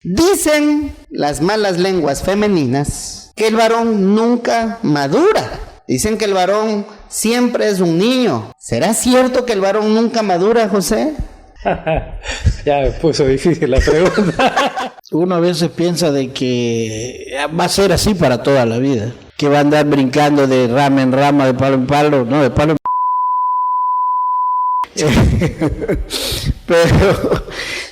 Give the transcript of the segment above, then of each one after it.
Dicen las malas lenguas femeninas que el varón nunca madura. Dicen que el varón siempre es un niño. ¿Será cierto que el varón nunca madura, José? Ya me puso difícil la pregunta. Uno a veces piensa de que va a ser así para toda la vida, que va a andar brincando de rama en rama, de palo en palo, no, de palo en pero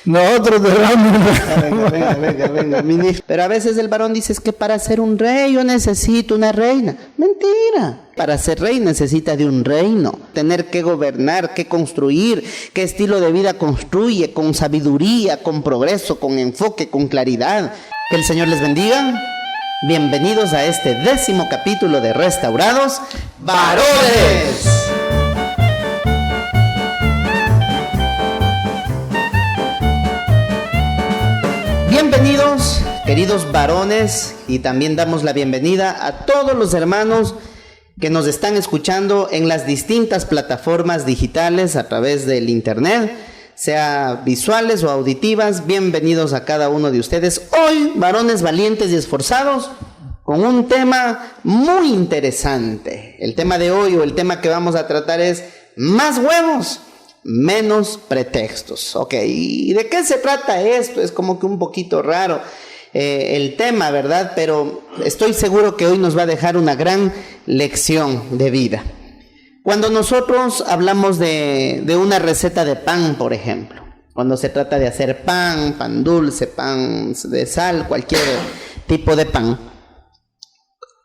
nosotros de rama en rama. Venga. Pero a veces el varón dice, es que para ser un rey yo necesito una reina. Mentira. Para ser rey necesita de un reino, tener que gobernar, que construir, qué estilo de vida construye, con sabiduría, con progreso, con enfoque, con claridad. Que el Señor les bendiga. Bienvenidos a este 10º capítulo de Restaurados Varones. Bienvenidos, queridos varones, y también damos la bienvenida a todos los hermanos que nos están escuchando en las distintas plataformas digitales a través del internet, sea visuales o auditivas. Bienvenidos a cada uno de ustedes. Hoy, varones valientes y esforzados, con un tema muy interesante. El tema de hoy, o el tema que vamos a tratar, es más huevos, menos pretextos. Ok, ¿y de qué se trata esto? Es como que un poquito raro el tema, ¿verdad? Pero estoy seguro que hoy nos va a dejar una gran lección de vida. Cuando nosotros hablamos de una receta de pan, por ejemplo, cuando se trata de hacer pan dulce, pan de sal, cualquier tipo de pan,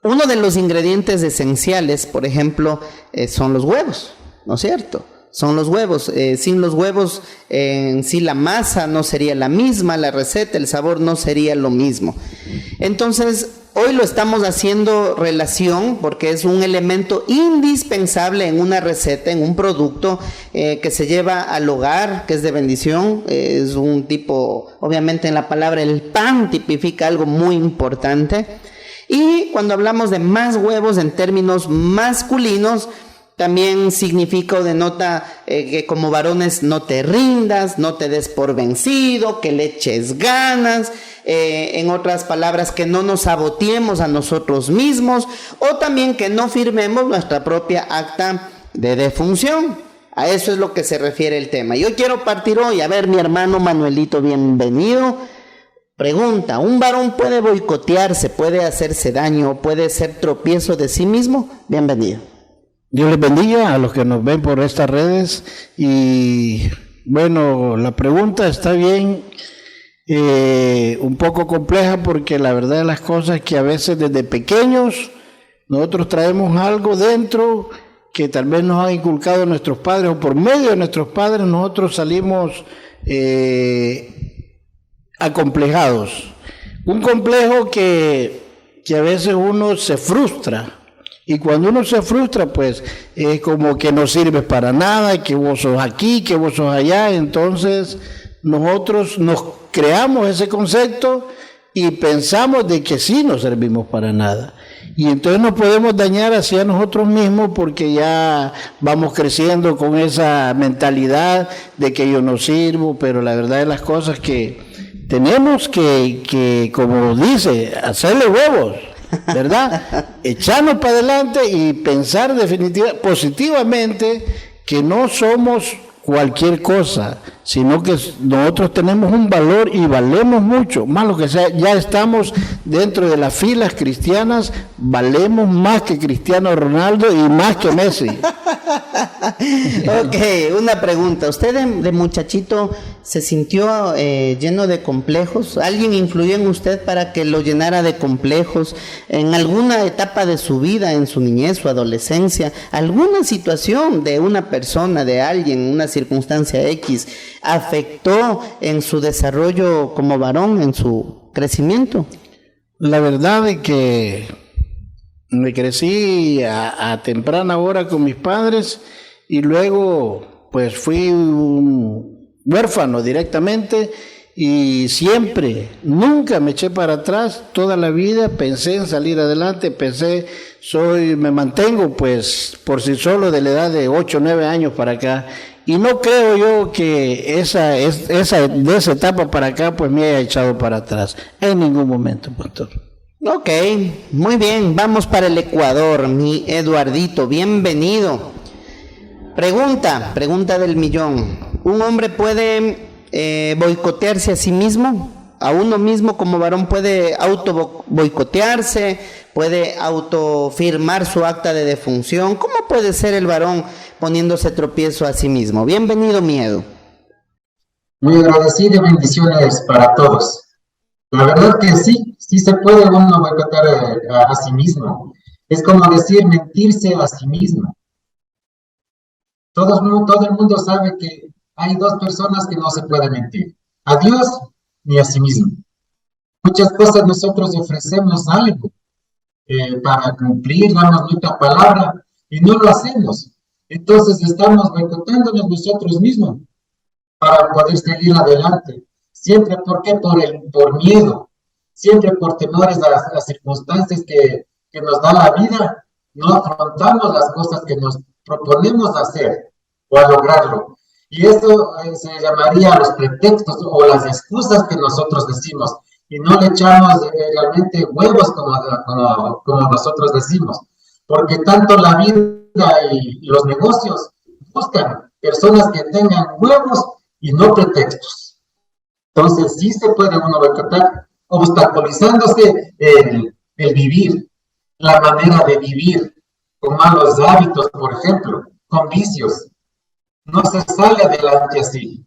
uno de los ingredientes esenciales, por ejemplo, son los huevos, ¿no es cierto? Son los huevos. Sin los huevos en sí la masa no sería la misma, la receta, el sabor no sería lo mismo. Entonces, hoy lo estamos haciendo relación porque es un elemento indispensable en una receta, en un producto que se lleva al hogar, que es de bendición. Es un tipo, obviamente en la palabra el pan tipifica algo muy importante. Y cuando hablamos de más huevos en términos masculinos, también significa o denota que como varones no te rindas, no te des por vencido, que le eches ganas, en otras palabras, que no nos saboteemos a nosotros mismos, o también que no firmemos nuestra propia acta de defunción. A eso es lo que se refiere el tema. Yo quiero partir hoy, a ver, mi hermano Manuelito, bienvenido. Pregunta, ¿un varón puede boicotearse, puede hacerse daño, puede ser tropiezo de sí mismo? Bienvenido. Dios les bendiga a los que nos ven por estas redes. Y bueno, la pregunta está bien, un poco compleja, porque la verdad de las cosas es que a veces desde pequeños nosotros traemos algo dentro que tal vez nos han inculcado nuestros padres, o por medio de nuestros padres nosotros salimos acomplejados. Un complejo que a veces uno se frustra. Y cuando uno se frustra, pues es como que no sirves para nada, que vos sos aquí, que vos sos allá. Entonces nosotros nos creamos ese concepto y pensamos de que sí no servimos para nada. Y entonces nos podemos dañar hacia nosotros mismos, porque ya vamos creciendo con esa mentalidad de que yo no sirvo. Pero la verdad de las cosas es que tenemos que, como dice, hacerle huevos, ¿verdad? Echarnos para adelante y pensar positivamente que no somos cualquier cosa, sino que nosotros tenemos un valor y valemos mucho, más lo que sea. Ya estamos dentro de las filas cristianas, valemos más que Cristiano Ronaldo y más que Messi. Ok, una pregunta. ¿Usted de muchachito se sintió lleno de complejos? ¿Alguien influyó en usted para que lo llenara de complejos en alguna etapa de su vida, en su niñez, su adolescencia? ¿Alguna situación de una persona, de alguien, una circunstancia X, afectó en su desarrollo como varón, en su crecimiento? La verdad es que me crecí a temprana hora con mis padres, y luego pues fui un huérfano directamente, y siempre, nunca me eché para atrás. Toda la vida pensé en salir adelante, me mantengo pues por sí solo de la edad de 8 o 9 años para acá, Y no creo yo que de esa etapa para acá pues me haya echado para atrás en ningún momento, pastor. Ok, muy bien, vamos para el Ecuador, mi Eduardito, bienvenido. Pregunta del millón. ¿Un hombre puede boicotearse a sí mismo? ¿A uno mismo como varón puede auto boicotearse? ¿Puede autofirmar su acta de defunción? ¿Cómo puede ser el varón poniéndose tropiezo a sí mismo? Bienvenido, mi Edu. Muy agradecido y bendiciones para todos. La verdad que sí se puede uno boicotear a sí mismo. Es como decir mentirse a sí mismo. Todo el mundo sabe que hay dos personas que no se pueden mentir, a Dios ni a sí mismo. Muchas cosas nosotros ofrecemos algo para cumplir, damos nuestra palabra y no lo hacemos. Entonces estamos boicoteándonos nosotros mismos para poder seguir adelante. Siempre, ¿por qué? Por miedo, siempre por temores a las circunstancias que nos da la vida, no afrontamos las cosas que nos proponemos hacer o a lograrlo. Y eso se llamaría los pretextos o las excusas que nosotros decimos, y no le echamos realmente huevos como nosotros decimos, porque tanto la vida y los negocios buscan personas que tengan huevos y no pretextos. Entonces sí se puede uno boicotear, obstaculizándose el vivir, la manera de vivir, con malos hábitos, por ejemplo, con vicios. No se sale adelante así.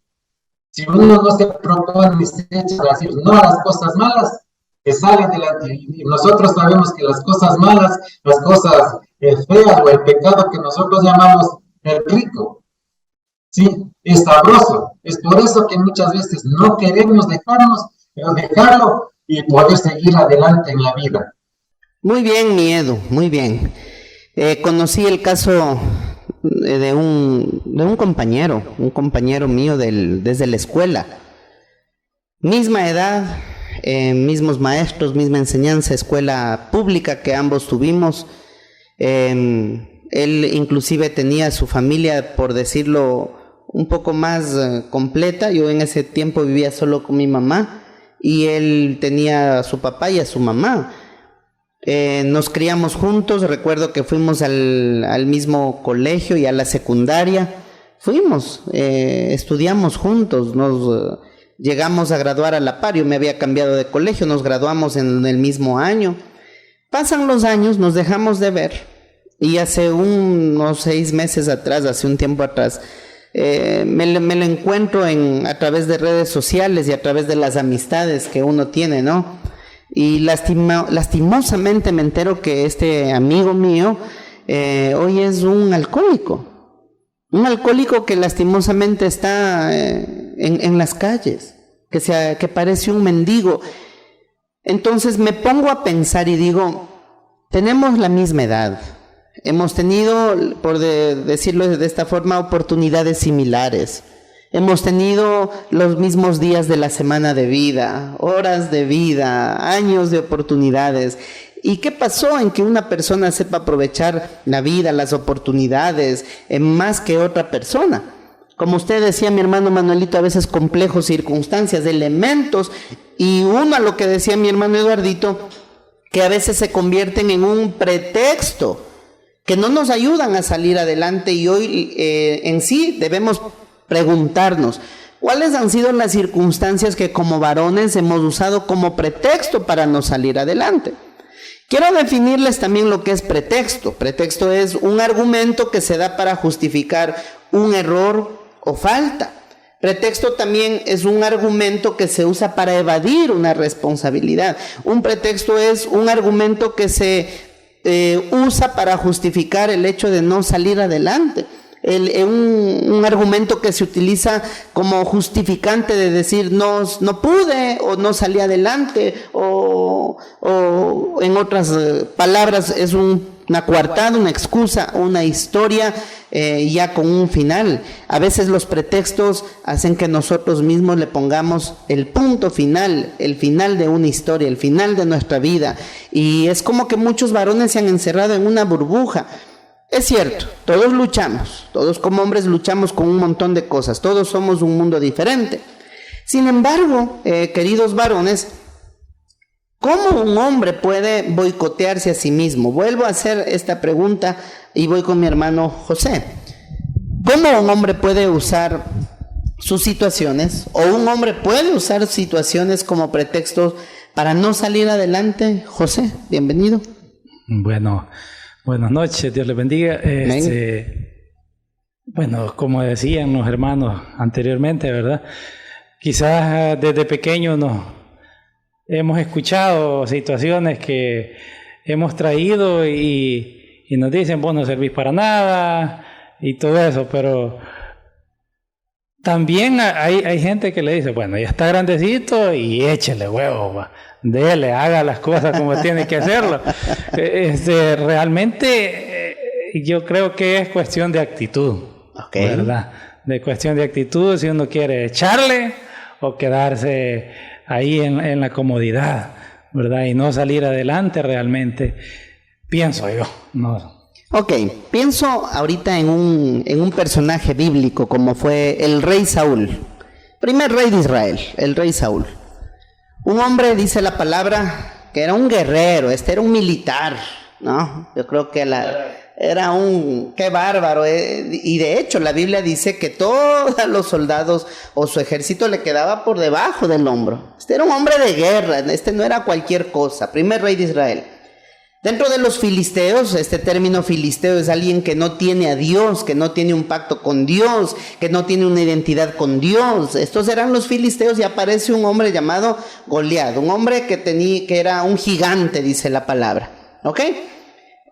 Si uno no se propone ni se echa a decir no a las cosas malas, se sale adelante. Y nosotros sabemos que las cosas malas, las cosas feas o el pecado que nosotros llamamos el rico, sí, es sabroso. Es por eso que muchas veces no queremos dejarlo y poder seguir adelante en la vida. Muy bien, mi Edu, muy bien. Conocí el caso de un compañero mío desde la escuela. Misma edad, mismos maestros, misma enseñanza, escuela pública que ambos tuvimos. Él inclusive tenía su familia, por decirlo, un poco más completa. Yo en ese tiempo vivía solo con mi mamá y él tenía a su papá y a su mamá. Nos criamos juntos, recuerdo que fuimos al mismo colegio y a la secundaria, estudiamos juntos, llegamos a graduar a la par. Yo me había cambiado de colegio, nos graduamos en el mismo año. Pasan los años, nos dejamos de ver y hace unos 6 meses atrás, hace un tiempo atrás, me lo encuentro a través de redes sociales y a través de las amistades que uno tiene, ¿no? Y lastimosamente me entero que este amigo mío hoy es un alcohólico que lastimosamente está en las calles, que parece un mendigo. Entonces me pongo a pensar y digo, tenemos la misma edad, hemos tenido, por decirlo de esta forma, oportunidades similares. Hemos tenido los mismos días de la semana de vida, horas de vida, años de oportunidades. ¿Y qué pasó en que una persona sepa aprovechar la vida, las oportunidades, más que otra persona? Como usted decía, mi hermano Manuelito, a veces complejos, circunstancias, elementos, y uno a lo que decía mi hermano Eduardito, que a veces se convierten en un pretexto, que no nos ayudan a salir adelante, y hoy en sí debemos preguntarnos, ¿cuáles han sido las circunstancias que como varones hemos usado como pretexto para no salir adelante? Quiero definirles también lo que es pretexto. Pretexto es un argumento que se da para justificar un error o falta. Pretexto también es un argumento que se usa para evadir una responsabilidad. Un pretexto es un argumento que se usa para justificar el hecho de no salir adelante. Un argumento que se utiliza como justificante de decir no pude o no salí adelante o en otras palabras es una coartada, una excusa, una historia ya con un final. A veces los pretextos hacen que nosotros mismos le pongamos el punto final, el final de una historia, el final de nuestra vida, y es como que muchos varones se han encerrado en una burbuja. Es cierto, todos luchamos, todos como hombres luchamos con un montón de cosas, todos somos un mundo diferente. Sin embargo, queridos varones, ¿cómo un hombre puede boicotearse a sí mismo? Vuelvo a hacer esta pregunta y voy con mi hermano José. ¿Cómo un hombre puede usar sus situaciones o un hombre puede usar situaciones como pretextos para no salir adelante? José, bienvenido. Bueno, buenas noches, Dios les bendiga. Bueno, como decían los hermanos anteriormente, ¿verdad? Quizás desde pequeños hemos escuchado situaciones que hemos traído y nos dicen, vos no servís para nada y todo eso, pero también hay gente que le dice, bueno, ya está grandecito y échele huevo, va. Dele, haga las cosas como tiene que hacerlo. Realmente yo creo que es cuestión de actitud, ¿verdad? De cuestión de actitud, si uno quiere echarle o quedarse ahí en la comodidad, ¿verdad? Y no salir adelante realmente, pienso yo, no. Ok, pienso ahorita en un personaje bíblico como fue el rey Saúl, primer rey de Israel, el rey Saúl. Un hombre, dice la palabra, que era un guerrero, era un militar, ¿no? Yo creo que era qué bárbaro, y de hecho la Biblia dice que todos los soldados o su ejército le quedaba por debajo del hombro. Era un hombre de guerra, no era cualquier cosa, primer rey de Israel. Dentro de los filisteos, este término filisteo es alguien que no tiene a Dios, que no tiene un pacto con Dios, que no tiene una identidad con Dios. Estos eran los filisteos y aparece un hombre llamado Goliat, un hombre que era un gigante, dice la palabra. ¿Ok?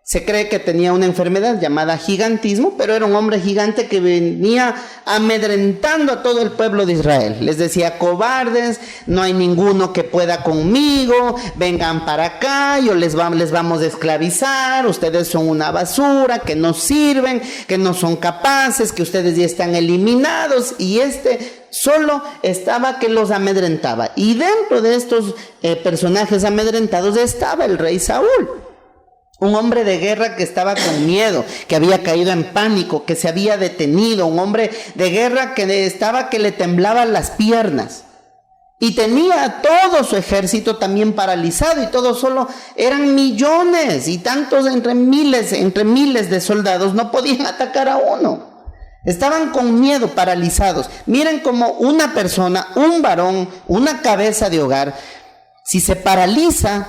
Se cree que tenía una enfermedad llamada gigantismo, pero era un hombre gigante que venía amedrentando a todo el pueblo de Israel. Les decía, cobardes, no hay ninguno que pueda conmigo, vengan para acá, les vamos a esclavizar, ustedes son una basura, que no sirven, que no son capaces, que ustedes ya están eliminados. Y solo estaba que los amedrentaba. Y dentro de estos personajes amedrentados estaba el rey Saúl. Un hombre de guerra que estaba con miedo, que había caído en pánico, que se había detenido. Un hombre de guerra que le temblaban las piernas. Y tenía todo su ejército también paralizado. Y todos solo eran millones y tantos entre miles de soldados no podían atacar a uno. Estaban con miedo, paralizados. Miren cómo una persona, un varón, una cabeza de hogar, si se paraliza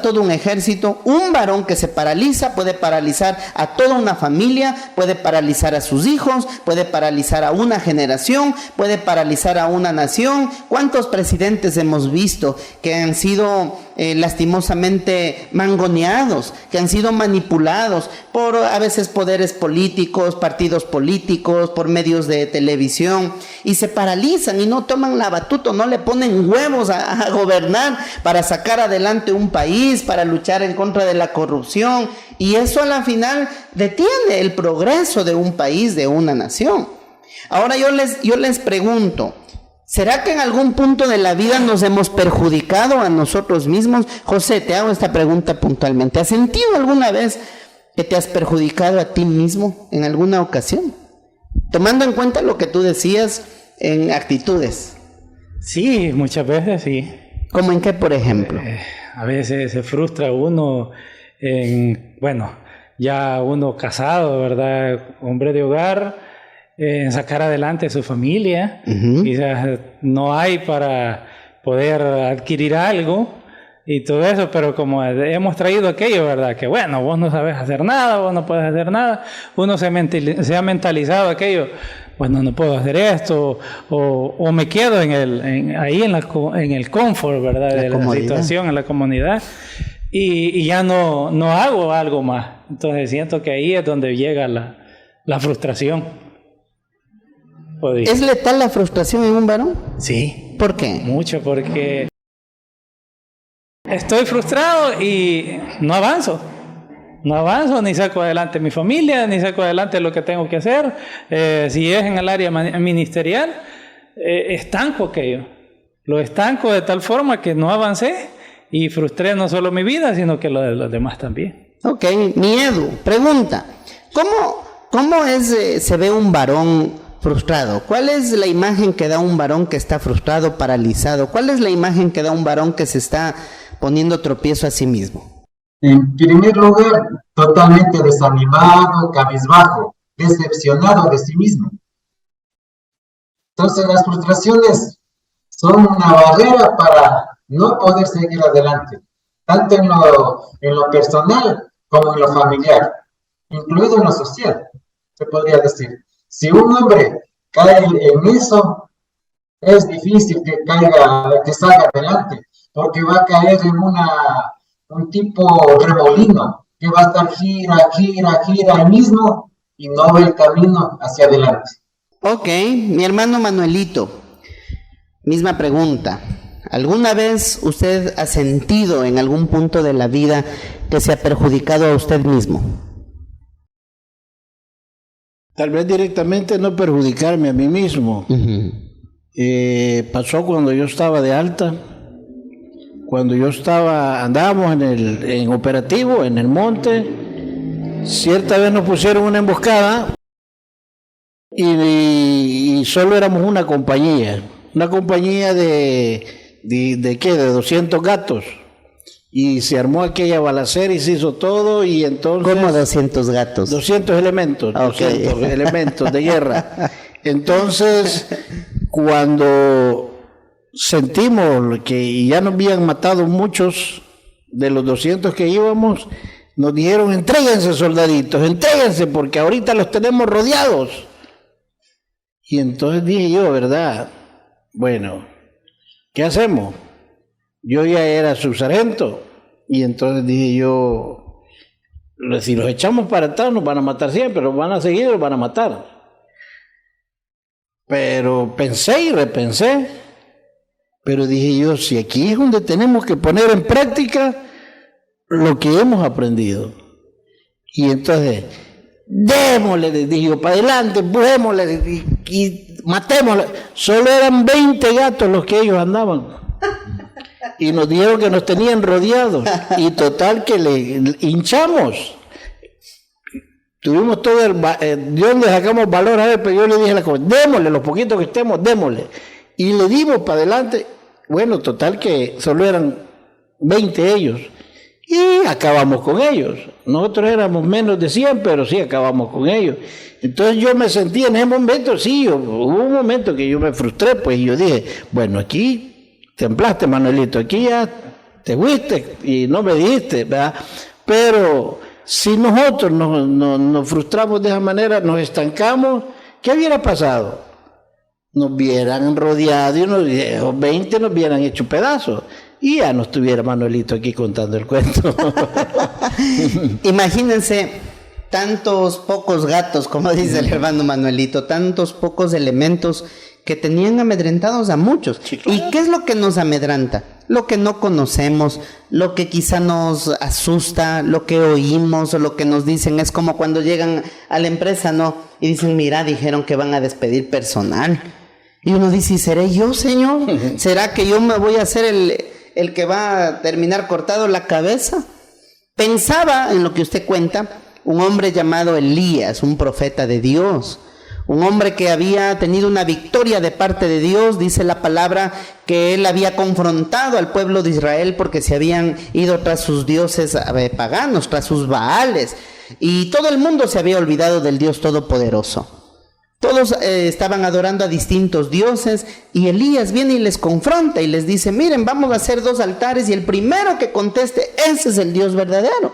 todo un ejército. Un varón que se paraliza puede paralizar a toda una familia, puede paralizar a sus hijos, puede paralizar a una generación, puede paralizar a una nación. ¿Cuántos presidentes hemos visto que han sido lastimosamente mangoneados, que han sido manipulados por a veces poderes políticos, partidos políticos, por medios de televisión, y se paralizan y no toman la batuta, no le ponen huevos a gobernar para sacar adelante un país, para luchar en contra de la corrupción? Y eso a la final detiene el progreso de un país, de una nación. Ahora yo les pregunto, ¿será que en algún punto de la vida nos hemos perjudicado a nosotros mismos? José, te hago esta pregunta puntualmente. ¿Has sentido alguna vez que te has perjudicado a ti mismo en alguna ocasión? Tomando en cuenta lo que tú decías en actitudes. Sí, muchas veces sí. ¿Cómo en qué, por ejemplo? A veces se frustra uno ya uno casado, ¿verdad? Hombre de hogar, en sacar adelante a su familia. Uh-huh. Quizás no hay para poder adquirir algo y todo eso, pero como hemos traído aquello, ¿verdad? Que bueno, vos no sabes hacer nada, vos no puedes hacer nada. Uno se ha mentalizado aquello, bueno, no puedo hacer esto, o me quedo en el confort, ¿verdad? De la situación, en la comunidad, y ya no hago algo más. Entonces siento que ahí es donde llega la frustración. ¿Es letal la frustración en un varón? Sí. ¿Por qué? Mucho, porque estoy frustrado y no avanzo, ni saco adelante mi familia, ni saco adelante lo que tengo que hacer. Si es en el área ministerial, estanco aquello. Lo estanco de tal forma que no avancé y frustré no solo mi vida, sino que lo de los demás también. Ok, miedo. Pregunta, ¿Cómo se ve un varón frustrado? ¿Cuál es la imagen que da un varón que está frustrado, paralizado? ¿Cuál es la imagen que da un varón que se está poniendo tropiezo a sí mismo? En primer lugar, totalmente desanimado, cabizbajo, decepcionado de sí mismo. Entonces las frustraciones son una barrera para no poder seguir adelante, tanto en lo personal como en lo familiar, incluido en lo social, se podría decir. Si un hombre cae en eso, es difícil que salga adelante, porque va a caer en un tipo remolino, que va a estar gira ahí mismo y no ve el camino hacia adelante. Ok, mi hermano Manuelito, misma pregunta. ¿Alguna vez usted ha sentido en algún punto de la vida que se ha perjudicado a usted mismo? Tal vez directamente no perjudicarme a mí mismo. Pasó cuando yo estaba de alta, cuando andábamos en operativo, en el monte. Cierta vez nos pusieron una emboscada y solo éramos una compañía de ¿qué? De 200 gatos. Y se armó aquella balacera y se hizo todo, y entonces... ¿Cómo 200 gatos? 200 elementos, Okay. 200 elementos de guerra. Entonces, cuando sentimos que ya nos habían matado muchos de los 200 que íbamos, nos dijeron: entréguense, soldaditos, entréguense, porque ahorita los tenemos rodeados. Y entonces dije yo, ¿verdad? Bueno, ¿qué hacemos? Yo ya era subsargento, y entonces dije yo, si los echamos para atrás nos van a matar siempre, los van a seguir, los van a matar. Pero pensé y repensé, pero dije yo, si aquí es donde tenemos que poner en práctica lo que hemos aprendido. Y entonces, démosle, dije yo, para adelante, empujémosle y matémosle. Solo eran 20 gatos los que ellos andaban. Y nos dijeron que nos tenían rodeados, y total que le hinchamos. Tuvimos todo yo le sacamos valor a él, pero yo le dije a la cosa: démosle, los poquitos que estemos, démosle. Y le dimos para adelante. Bueno, total que solo eran 20 ellos, y acabamos con ellos. Nosotros éramos menos de 100, pero sí acabamos con ellos. Entonces yo me sentí en ese momento, sí, hubo un momento que yo me frustré, pues, y yo dije, bueno, aquí templaste, Manuelito, aquí ya te fuiste y no me dijiste, ¿verdad? Pero si nosotros nos frustramos de esa manera, nos estancamos, ¿qué hubiera pasado? Nos hubieran rodeado y los 20 nos hubieran hecho pedazos, y ya no estuviera Manuelito aquí contando el cuento. Imagínense tantos pocos gatos, como dice el hermano Manuelito, tantos pocos elementos que tenían amedrentados a muchos. Sí, claro. ¿Y qué es lo que nos amedrenta? Lo que no conocemos, lo que quizá nos asusta, lo que oímos o lo que nos dicen. Es como cuando llegan a la empresa, ¿no? Y dicen, mira, dijeron que van a despedir personal. Y uno dice, ¿seré yo, señor? ¿Será que yo me voy a hacer el que va a terminar cortado la cabeza? Pensaba en lo que usted cuenta, un hombre llamado Elías, un profeta de Dios. Un hombre que había tenido una victoria de parte de Dios. Dice la palabra que él había confrontado al pueblo de Israel porque se habían ido tras sus dioses paganos, tras sus baales. Y todo el mundo se había olvidado del Dios Todopoderoso. Todos estaban adorando a distintos dioses, y Elías viene y les confronta y les dice, miren, vamos a hacer 2 altares y el primero que conteste, ese es el Dios verdadero.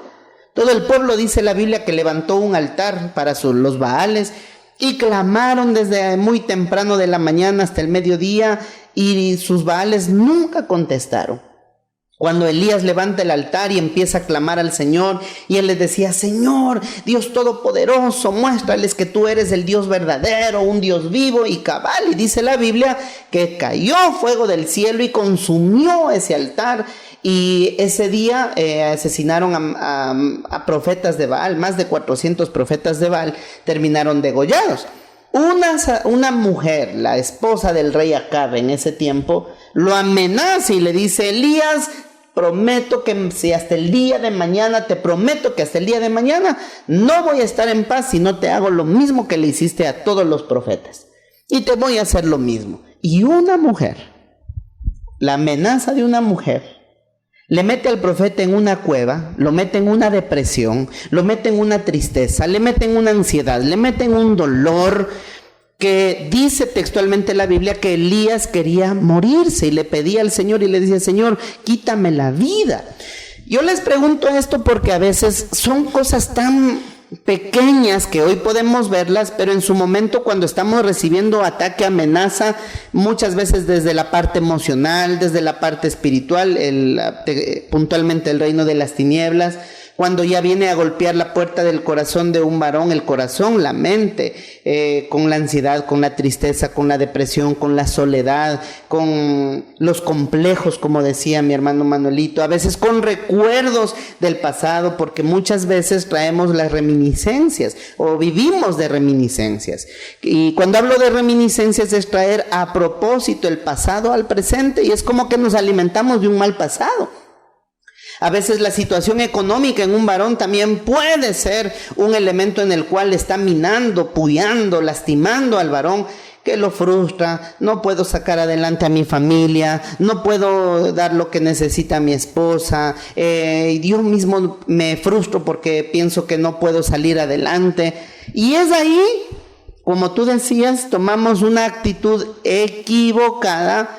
Todo el pueblo, dice la Biblia, que levantó un altar para los baales, y clamaron desde muy temprano de la mañana hasta el mediodía, y sus baales nunca contestaron. Cuando Elías levanta el altar y empieza a clamar al Señor, y él les decía, Señor, Dios Todopoderoso, muéstrales que tú eres el Dios verdadero, un Dios vivo y cabal. Y dice la Biblia que cayó fuego del cielo y consumió ese altar. Y ese día asesinaron a profetas de Baal, más de 400 profetas de Baal terminaron degollados. Una mujer, la esposa del rey Acab en ese tiempo, lo amenaza y le dice, Elías, prometo que si hasta el día de mañana, te prometo que hasta el día de mañana no voy a estar en paz si no te hago lo mismo que le hiciste a todos los profetas. Y te voy a hacer lo mismo. Y una mujer, la amenaza de una mujer, le mete al profeta en una cueva, lo mete en una depresión, lo mete en una tristeza, le mete en una ansiedad, le mete en un dolor, que dice textualmente la Biblia que Elías quería morirse y le pedía al Señor y le decía: Señor, quítame la vida. Yo les pregunto esto porque a veces son cosas tan pequeñas que hoy podemos verlas, pero en su momento, cuando estamos recibiendo ataque, amenaza, muchas veces desde la parte emocional, desde la parte espiritual, puntualmente el reino de las tinieblas, cuando ya viene a golpear la puerta del corazón de un varón, el corazón, la mente, con la ansiedad, con la tristeza, con la depresión, con la soledad, con los complejos, como decía mi hermano Manuelito, a veces con recuerdos del pasado, porque muchas veces traemos las reminiscencias o vivimos de reminiscencias. Y cuando hablo de reminiscencias es traer a propósito el pasado al presente, y es como que nos alimentamos de un mal pasado. A veces la situación económica en un varón también puede ser un elemento en el cual está minando, puyando, lastimando al varón, que lo frustra. No puedo sacar adelante a mi familia, no puedo dar lo que necesita mi esposa, yo mismo me frustro porque pienso que no puedo salir adelante. Y es ahí, como tú decías, tomamos una actitud equivocada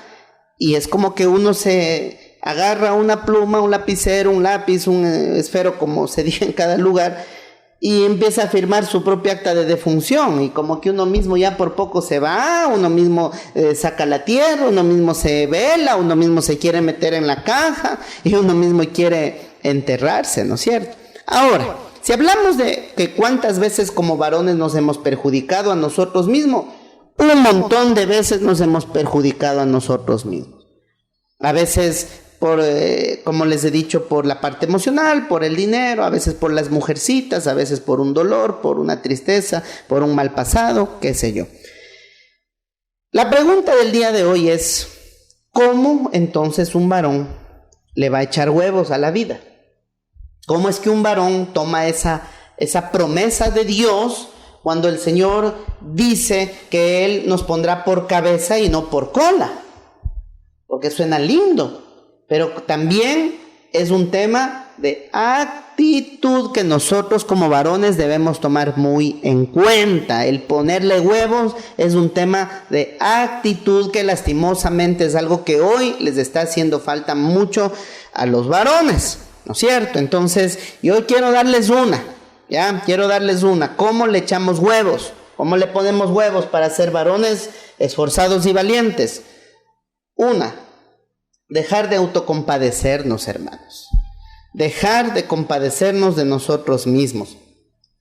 y es como que uno se agarra una pluma, un lapicero, un lápiz, un esfero, como se dice en cada lugar, y empieza a firmar su propia acta de defunción, y como que uno mismo ya por poco se va, uno mismo saca la tierra, uno mismo se vela, uno mismo se quiere meter en la caja, y uno mismo quiere enterrarse, ¿no es cierto? Ahora, si hablamos de que cuántas veces como varones nos hemos perjudicado a nosotros mismos, un montón de veces nos hemos perjudicado a nosotros mismos. A veces como les he dicho, por la parte emocional, por el dinero, a veces por las mujercitas, a veces por un dolor, por una tristeza, por un mal pasado, qué sé yo. La pregunta del día de hoy es: ¿cómo entonces un varón le va a echar huevos a la vida? ¿Cómo es que un varón toma esa promesa de Dios cuando el Señor dice que Él nos pondrá por cabeza y no por cola? Porque suena lindo, pero también es un tema de actitud que nosotros como varones debemos tomar muy en cuenta. El ponerle huevos es un tema de actitud que lastimosamente es algo que hoy les está haciendo falta mucho a los varones, ¿no es cierto? Entonces, yo quiero darles una. ¿Cómo le echamos huevos? ¿Cómo le ponemos huevos para ser varones esforzados y valientes? Dejar de autocompadecernos, hermanos. Dejar de compadecernos de nosotros mismos.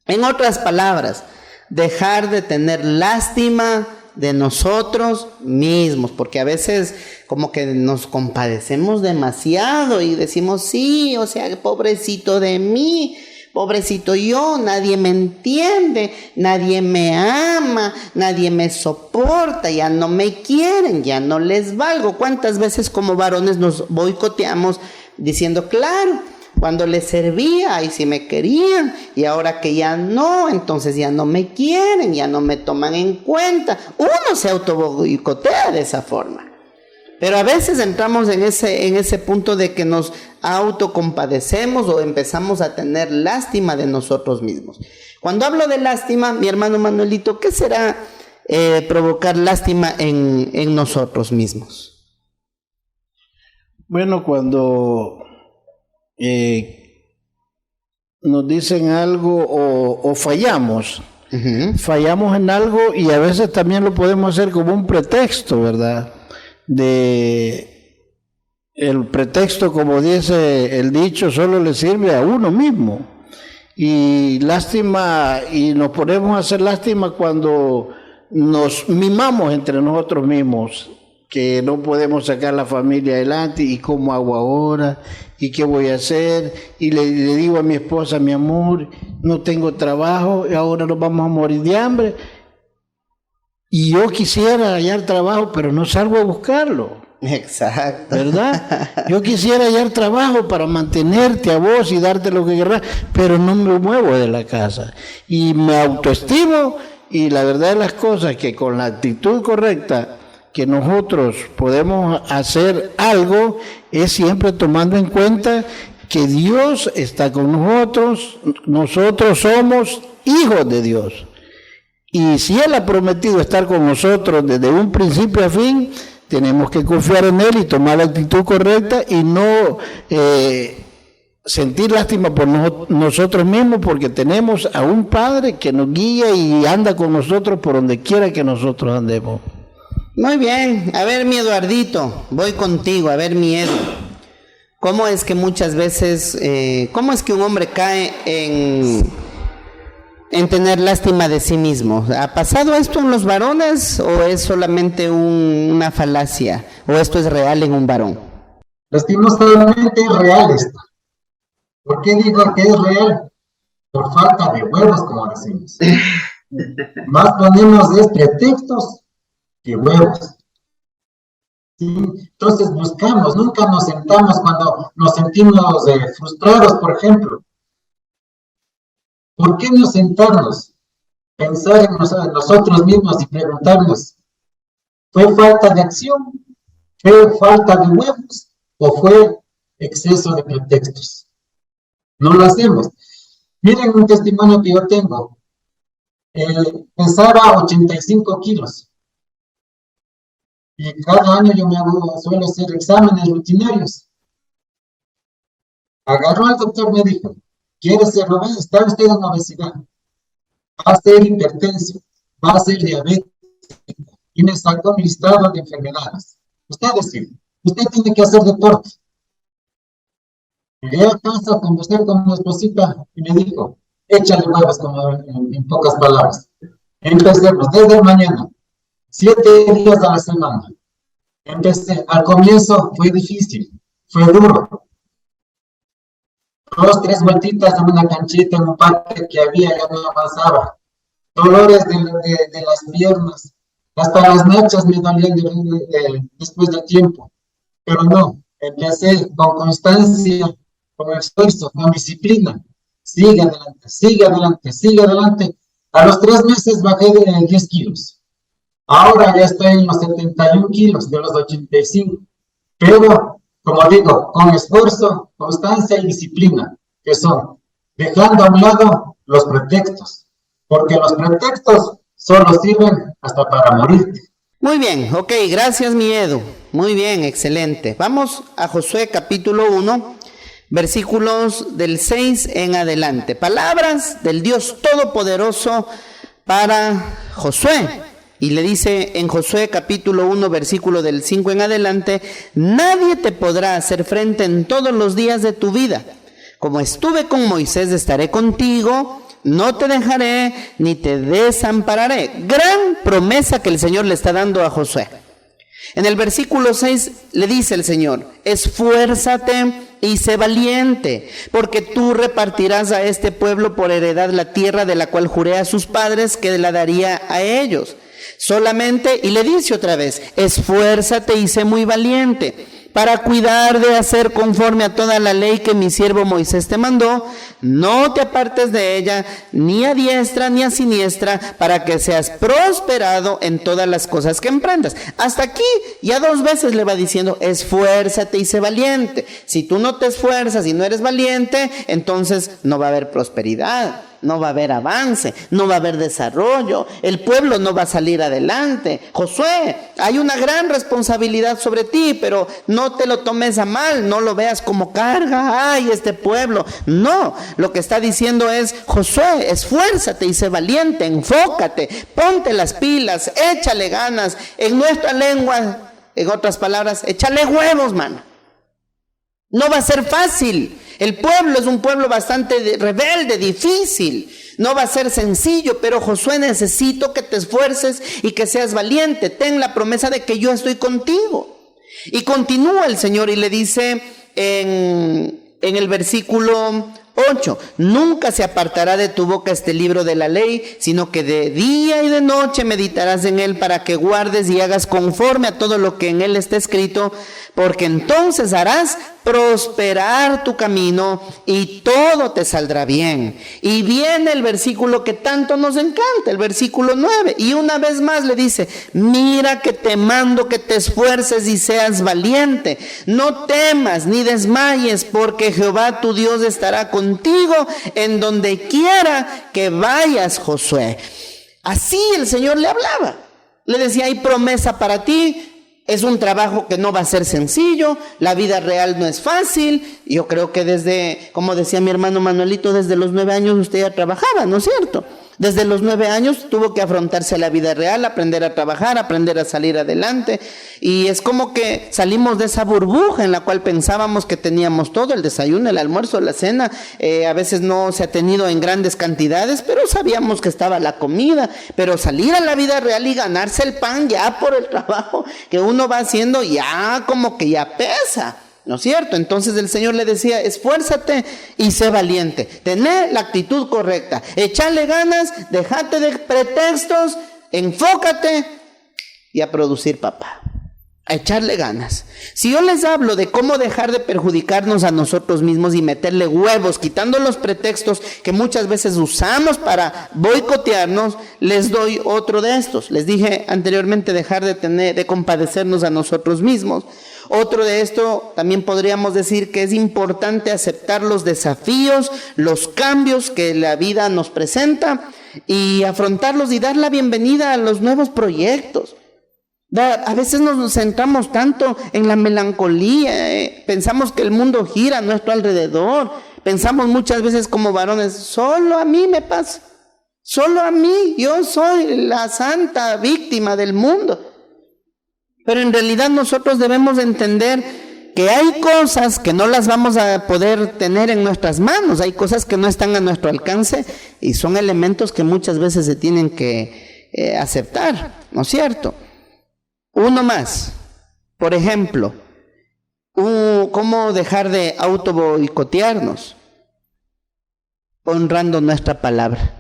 En otras palabras, dejar de tener lástima de nosotros mismos, porque a veces como que nos compadecemos demasiado y decimos: sí, o sea, pobrecito de mí, pobrecito yo, nadie me entiende, nadie me ama, nadie me soporta, ya no me quieren, ya no les valgo. ¿Cuántas veces como varones nos boicoteamos diciendo: claro, cuando les servía y si me querían, y ahora que ya no, entonces ya no me quieren, ya no me toman en cuenta? Uno se autoboicotea de esa forma. Pero a veces entramos en ese punto de que nos autocompadecemos o empezamos a tener lástima de nosotros mismos. Cuando hablo de lástima, mi hermano Manuelito, ¿qué será provocar lástima en nosotros mismos? Bueno, cuando nos dicen algo o fallamos, fallamos en algo, y a veces también lo podemos hacer como un pretexto, ¿verdad? El pretexto, como dice el dicho, solo le sirve a uno mismo. Y lástima, y nos ponemos a hacer lástima cuando nos mimamos entre nosotros mismos, que no podemos sacar la familia adelante, y cómo hago ahora, y qué voy a hacer, y le digo a mi esposa: mi amor, no tengo trabajo, y ahora nos vamos a morir de hambre. Y yo quisiera hallar trabajo, pero no salgo a buscarlo. Exacto. ¿Verdad? Yo quisiera hallar trabajo para mantenerte a vos y darte lo que querrás, pero no me muevo de la casa. Y me autoestimo, y la verdad de las cosas que con la actitud correcta que nosotros podemos hacer algo es siempre tomando en cuenta que Dios está con nosotros somos hijos de Dios. Y si Él ha prometido estar con nosotros desde un principio a fin, tenemos que confiar en Él y tomar la actitud correcta y no sentir lástima por nosotros mismos, porque tenemos a un Padre que nos guía y anda con nosotros por donde quiera que nosotros andemos. Muy bien. A ver, mi Eduardito, voy contigo. A ver, mi Edu. ¿Cómo es que muchas veces, cómo es que un hombre cae en tener lástima de sí mismo? ¿Ha pasado esto en los varones o es solamente una falacia? ¿O esto es real en un varón? Lastimosamente es real esto. ¿Por qué digo que es real? Por falta de huevos, como decimos. Más ponemos pretextos que huevos. ¿Sí? Entonces buscamos, nunca nos sentamos cuando nos sentimos frustrados, por ejemplo. ¿Por qué no sentarnos, pensar en nosotros mismos y preguntarnos, ¿fue falta de acción? ¿Fue falta de huevos? ¿O fue exceso de pretextos? No lo hacemos. Miren un testimonio que yo tengo. Pesaba 85 kilos. Y cada año yo suelo hacer exámenes rutinarios. Agarró al doctor, me dijo, ¿quiere ser obeso? Está usted en obesidad. Va a ser hipertenso, va a ser diabético. Y me sacó mi listado de enfermedades. Usted decide, usted tiene que hacer deporte. Llegué a casa a conversar con mi esposita y me dijo, échale huevos, como en pocas palabras. Empecemos desde mañana, 7 días a la semana. Empecé, al comienzo fue difícil, fue duro. 2, 3 vueltitas en una canchita, en un parque que había, ya no avanzaba. Dolores de las piernas, hasta las nachas me dolían después de tiempo. Pero no, empecé con constancia, con esfuerzo, con disciplina. Sigue adelante, sigue adelante, sigue adelante. A los 3 meses bajé de 10 kilos. Ahora ya estoy en los 71 kilos de los 85. Pero, como digo, con esfuerzo, constancia y disciplina, que son dejando a un lado los pretextos. Porque los pretextos solo sirven hasta para morirte. Muy bien, ok, gracias mi Edu. Muy bien, excelente. Vamos a Josué capítulo 1, versículos del 6 en adelante. Palabras del Dios Todopoderoso para Josué. Y le dice en Josué capítulo 1, versículo del 5 en adelante, nadie te podrá hacer frente en todos los días de tu vida. Como estuve con Moisés, estaré contigo. No te dejaré ni te desampararé. Gran promesa que el Señor le está dando a Josué. En el versículo 6 le dice el Señor, esfuérzate y sé valiente, porque tú repartirás a este pueblo por heredad la tierra de la cual juré a sus padres que la daría a ellos. Solamente, y le dice otra vez, esfuérzate y sé muy valiente, para cuidar de hacer conforme a toda la ley que mi siervo Moisés te mandó. No te apartes de ella, ni a diestra ni a siniestra, para que seas prosperado en todas las cosas que emprendas. Hasta aquí ya 2 veces le va diciendo, esfuérzate y sé valiente. Si tú no te esfuerzas y no eres valiente, entonces no va a haber prosperidad, no va a haber avance, no va a haber desarrollo, el pueblo no va a salir adelante. Josué, hay una gran responsabilidad sobre ti, pero no te lo tomes a mal, no lo veas como carga, ay, este pueblo. No, lo que está diciendo es, Josué, esfuérzate y sé valiente, enfócate, ponte las pilas, échale ganas. En nuestra lengua, en otras palabras, échale huevos, mano. No va a ser fácil. El pueblo es un pueblo bastante rebelde, difícil. No va a ser sencillo, pero Josué, necesito que te esfuerces y que seas valiente. Ten la promesa de que yo estoy contigo. Y continúa el Señor y le dice en el versículo 8. Nunca se apartará de tu boca este libro de la ley, sino que de día y de noche meditarás en él para que guardes y hagas conforme a todo lo que en él está escrito, porque entonces harás prosperar tu camino y todo te saldrá bien. Y viene el versículo que tanto nos encanta, el versículo 9. Y una vez más le dice, mira que te mando que te esfuerces y seas valiente. No temas ni desmayes, porque Jehová tu Dios estará contigo en donde quiera que vayas, Josué. Así el Señor le hablaba. Le decía, hay promesa para ti. Es un trabajo que no va a ser sencillo, la vida real no es fácil. Yo creo que desde, como decía mi hermano Manuelito, desde los 9 años usted ya trabajaba, ¿no es cierto? Desde los 9 años tuvo que afrontarse a la vida real, aprender a trabajar, aprender a salir adelante. Y es como que salimos de esa burbuja en la cual pensábamos que teníamos todo, el desayuno, el almuerzo, la cena. A veces no se ha tenido en grandes cantidades, pero sabíamos que estaba la comida. Pero salir a la vida real y ganarse el pan ya por el trabajo que uno va haciendo, ya como que ya pesa, ¿no es cierto? Entonces el Señor le decía, esfuérzate y sé valiente, tené la actitud correcta, échale ganas, déjate de pretextos, enfócate y a producir, papá, a echarle ganas. Si yo les hablo de cómo dejar de perjudicarnos a nosotros mismos y meterle huevos, quitando los pretextos que muchas veces usamos para boicotearnos, les doy otro de estos. Les dije anteriormente dejar de compadecernos a nosotros mismos. Otro de esto también podríamos decir que es importante aceptar los desafíos, los cambios que la vida nos presenta y afrontarlos y dar la bienvenida a los nuevos proyectos. A veces nos centramos tanto en la melancolía, pensamos que el mundo gira a nuestro alrededor, pensamos muchas veces como varones, solo a mí me pasa, solo a mí, yo soy la santa víctima del mundo. Pero en realidad nosotros debemos entender que hay cosas que no las vamos a poder tener en nuestras manos, hay cosas que no están a nuestro alcance y son elementos que muchas veces se tienen que aceptar, ¿no es cierto? Uno más, por ejemplo, ¿cómo dejar de auto boicotearnos? Honrando nuestra palabra.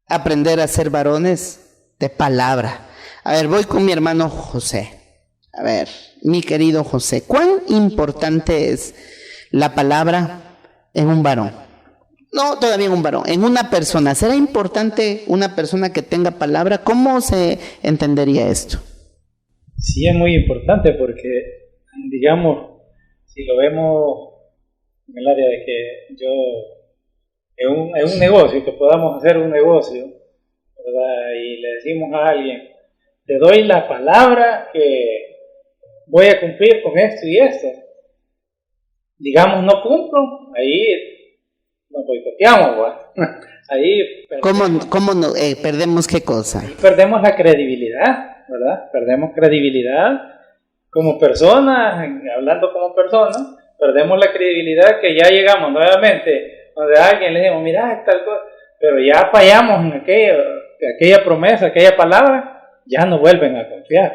Aprender a ser varones de palabra. A ver, voy con mi hermano José. A ver, mi querido José, ¿cuán importante es la palabra en un varón? No, todavía en un varón, en una persona. ¿Será importante una persona que tenga palabra? ¿Cómo se entendería esto? Sí, es muy importante porque, digamos, si lo vemos en el área de que yo, en un negocio, que podamos hacer un negocio, ¿verdad? Y le decimos a alguien, te doy la palabra que voy a cumplir con esto y esto. Digamos, no cumplo, ahí nos boicoteamos, ¿verdad? Ahí perdemos. ¿Cómo no, perdemos qué cosa? Ahí perdemos la credibilidad, ¿verdad? Perdemos credibilidad como personas, hablando como personas, perdemos la credibilidad que ya llegamos nuevamente donde a alguien le decimos, mira, tal cosa, pero ya fallamos en aquella promesa, aquella palabra, ya no vuelven a confiar.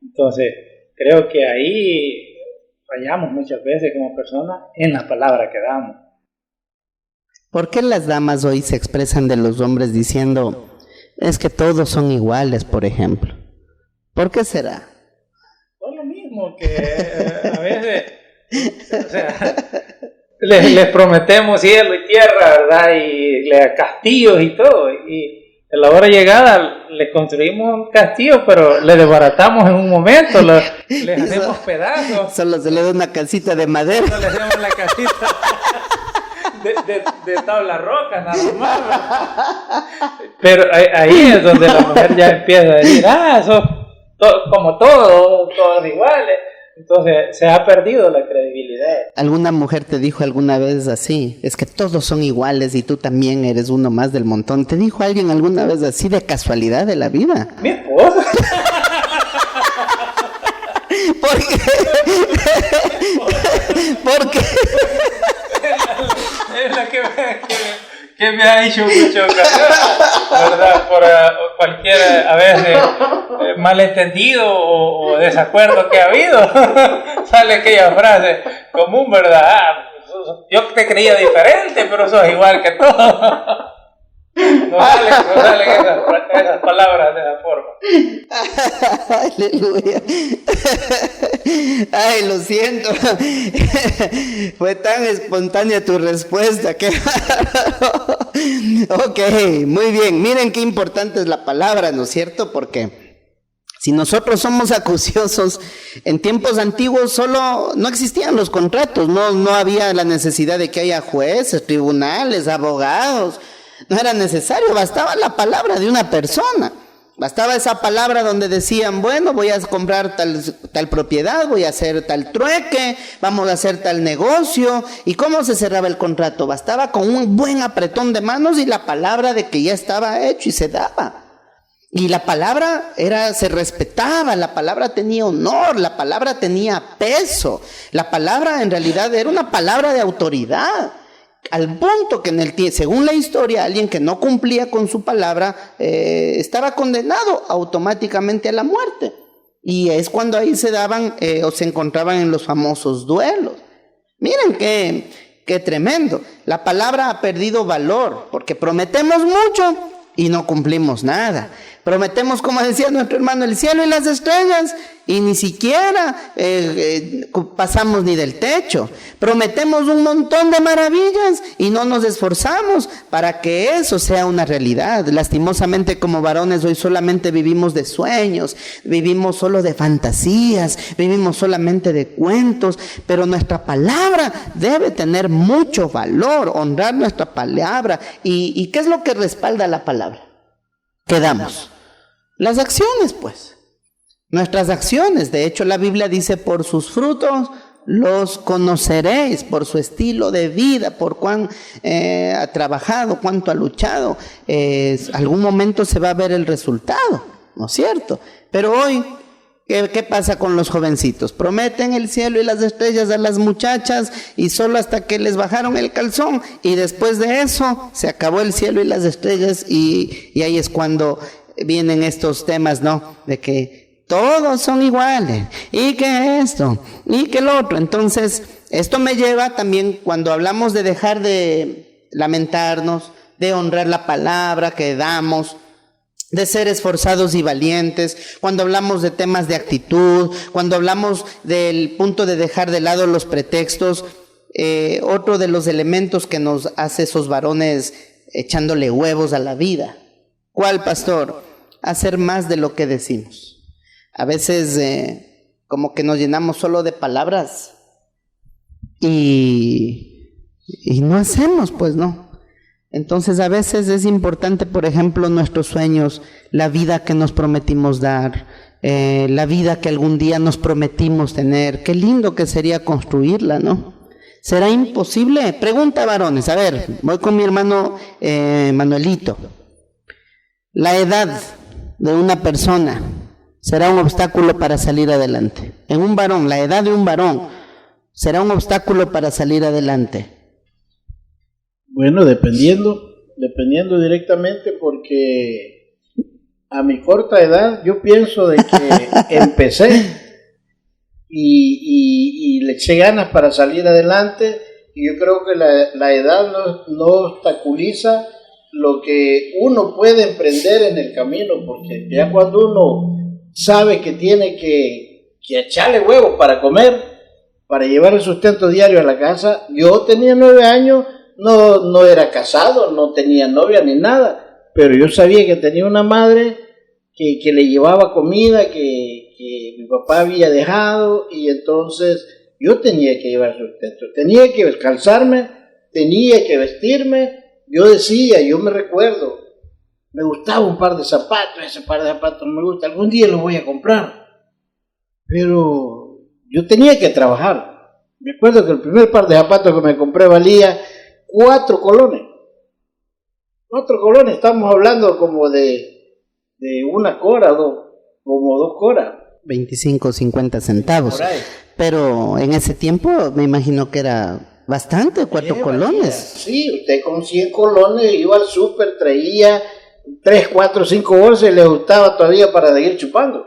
Entonces, creo que ahí fallamos muchas veces como personas en la palabra que damos. ¿Por qué las damas hoy se expresan de los hombres diciendo, es que todos son iguales, por ejemplo? ¿Por qué será? Por lo mismo que a veces, o sea, les prometemos cielo y tierra, ¿verdad? Y castillos y todo, y a la hora llegada le construimos un castillo, pero le desbaratamos en un momento, les hacemos pedazos. Solo se le da una casita de madera. Solo le hacemos la casita de tabla roca, nada más. Pero ahí es donde la mujer ya empieza a decir, como todos iguales. Entonces se ha perdido la credibilidad. ¿Alguna mujer te dijo alguna vez así? Es que todos son iguales y tú también eres uno más del montón. ¿Te dijo alguien alguna vez así de casualidad de la vida? Mi esposa. ¿Por qué? ¿Por qué? Es la que me ha hecho mucho caso, ¿verdad? Por cualquier, a veces, malentendido o desacuerdo que ha habido, sale aquella frase común, ¿verdad? Yo te creía diferente, pero sos igual que todo. No salen esas palabras de esa forma. Aleluya. Ay, lo siento. Fue tan espontánea tu respuesta. Que... Ok, muy bien. Miren qué importante es la palabra, ¿no es cierto? Porque si nosotros somos acuciosos, en tiempos antiguos no existían los contratos, no había la necesidad de que haya jueces, tribunales, abogados. No era necesario, bastaba la palabra de una persona. Bastaba esa palabra donde decían, bueno, voy a comprar tal propiedad, voy a hacer tal trueque, vamos a hacer tal negocio. ¿Y cómo se cerraba el contrato? Bastaba con un buen apretón de manos y la palabra de que ya estaba hecho y se daba. Y la palabra se respetaba, la palabra tenía honor, la palabra tenía peso. La palabra en realidad era una palabra de autoridad. Al punto que según la historia, alguien que no cumplía con su palabra estaba condenado automáticamente a la muerte. Y es cuando ahí se daban o se encontraban en los famosos duelos. Miren qué tremendo. La palabra ha perdido valor porque prometemos mucho y no cumplimos nada. Prometemos, como decía nuestro hermano, el cielo y las estrellas y ni siquiera pasamos ni del techo. Prometemos un montón de maravillas y no nos esforzamos para que eso sea una realidad. Lastimosamente, como varones hoy solamente vivimos de sueños, vivimos solo de fantasías, vivimos solamente de cuentos, pero nuestra palabra debe tener mucho valor, honrar nuestra palabra. ¿Y qué es lo que respalda la palabra? ¿Qué damos? Las acciones, pues. Nuestras acciones. De hecho, la Biblia dice, por sus frutos los conoceréis, por su estilo de vida, por cuán ha trabajado, cuánto ha luchado. Algún momento se va a ver el resultado, ¿no es cierto? Pero hoy, ¿qué pasa con los jovencitos? Prometen el cielo y las estrellas a las muchachas y solo hasta que les bajaron el calzón, y después de eso se acabó el cielo y las estrellas, y ahí es cuando vienen estos temas, ¿no? De que todos son iguales, y que esto, y que lo otro. Entonces, esto me lleva también, cuando hablamos de dejar de lamentarnos, de honrar la palabra que damos, de ser esforzados y valientes, cuando hablamos de temas de actitud, cuando hablamos del punto de dejar de lado los pretextos, otro de los elementos que nos hace esos varones echándole huevos a la vida. ¿Cuál, pastor? Hacer más de lo que decimos. A veces como que nos llenamos solo de palabras y no hacemos, pues no. Entonces a veces es importante, por ejemplo, nuestros sueños, la vida que nos prometimos dar, la vida que algún día nos prometimos tener. Qué lindo que sería construirla, ¿no? ¿Será imposible? Pregunta, varones. A ver, voy con mi hermano Manuelito. La edad de una persona será un obstáculo para salir adelante. En un varón, la edad de un varón será un obstáculo para salir adelante. Bueno, dependiendo directamente, porque a mi corta edad yo pienso de que empecé y le eché ganas para salir adelante, y yo creo que la edad no obstaculiza lo que uno puede emprender en el camino, porque ya cuando uno sabe que tiene que echarle huevos para comer, para llevar el sustento diario a la casa. Yo tenía 9 años, no era casado, no tenía novia ni nada, pero yo sabía que tenía una madre que le llevaba comida que mi papá había dejado, y entonces yo tenía que llevar sustento, tenía que calzarme, tenía que vestirme. Yo me recuerdo, me gustaba un par de zapatos, ese par de zapatos me gusta, algún día los voy a comprar, pero yo tenía que trabajar. Me acuerdo que el primer par de zapatos que me compré valía 4 colones. 4 colones, estamos hablando como de una cora, como 2 coras. 25 o 50 centavos. Pero en ese tiempo me imagino que era bastante, 4 colones. Sí, usted con 100 colones iba al súper, traía 3, 4, 5 bolsas y le gustaba todavía para seguir chupando.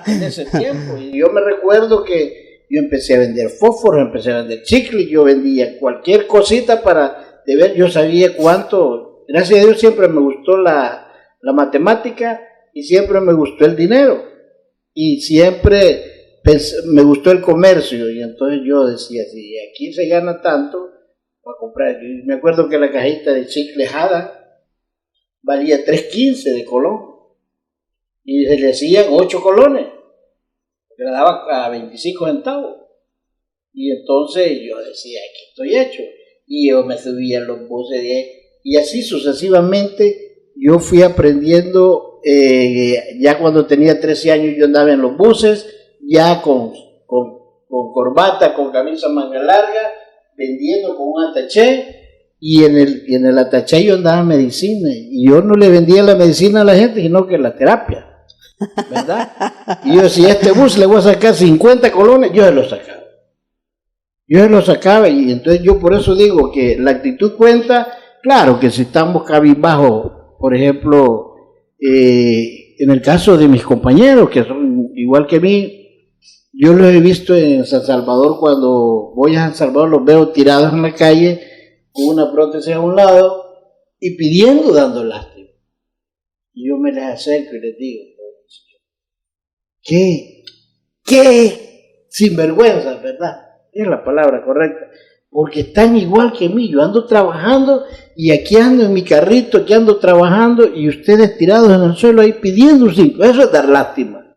En ese tiempo. Y yo me recuerdo que yo empecé a vender fósforos, empecé a vender chicles, yo vendía cualquier cosita para, de ver, yo sabía cuánto, gracias a Dios siempre me gustó la matemática y siempre me gustó el dinero y siempre me gustó el comercio y entonces yo decía, si aquí se gana tanto, voy a comprar. Yo me acuerdo que la cajita de chicle Jada valía 3.15 de colón y le hacían 8 colones, que la daba a 25 centavos. Y entonces yo decía, aquí estoy hecho. Y yo me subía en los buses y así sucesivamente yo fui aprendiendo. Ya cuando tenía 13 años yo andaba en los buses, ya con corbata, con camisa manga larga, vendiendo con un ataché. Y en el ataché yo andaba en medicina. Y yo no le vendía la medicina a la gente, sino que la terapia. ¿Verdad? Y yo, si a este bus le voy a sacar 50 colones, yo se los sacaba. Y entonces yo por eso digo que la actitud cuenta. Claro que si estamos cabizbajo, por ejemplo, en el caso de mis compañeros, que son igual que mí, yo los he visto en San Salvador, cuando voy a San Salvador los veo tirados en la calle, con una prótesis a un lado, y pidiendo, dando lástima. Y yo me les acerco y les digo, ¿Qué sinvergüenza, verdad? Es la palabra correcta. Porque están igual que mí. Yo ando trabajando y aquí ando en mi carrito, aquí ando trabajando y ustedes tirados en el suelo ahí pidiendo un 5. Eso es dar lástima.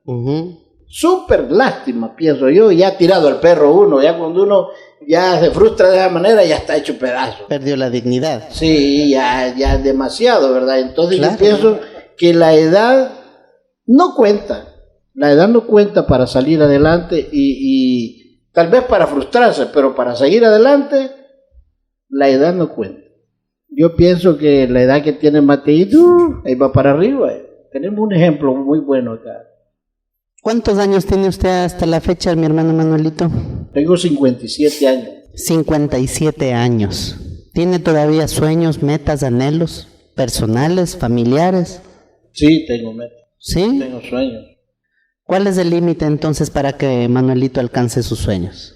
Súper lástima, pienso yo. Ya tirado al perro uno, ya cuando uno ya se frustra de esa manera, ya está hecho pedazo. Perdió la dignidad. Sí, ya demasiado, ¿verdad? Entonces claro, yo pienso que la edad no cuenta. La edad no cuenta para salir adelante y tal vez para frustrarse, pero para seguir adelante, la edad no cuenta. Yo pienso que la edad que tiene Mateito, ahí va para arriba. Tenemos un ejemplo muy bueno acá. ¿Cuántos años tiene usted hasta la fecha, mi hermano Manuelito? Tengo 57 años. 57 años. ¿Tiene todavía sueños, metas, anhelos personales, familiares? Sí, tengo metas. ¿Sí? Tengo sueños. ¿Cuál es el límite entonces para que Manuelito alcance sus sueños?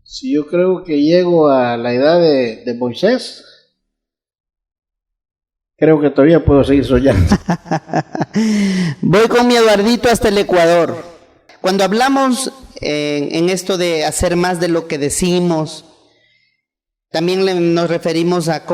Si yo creo que llego a la edad de Moisés, creo que todavía puedo seguir soñando. Voy con mi Eduardito hasta el Ecuador. Cuando hablamos en esto de hacer más de lo que decimos, también nos referimos a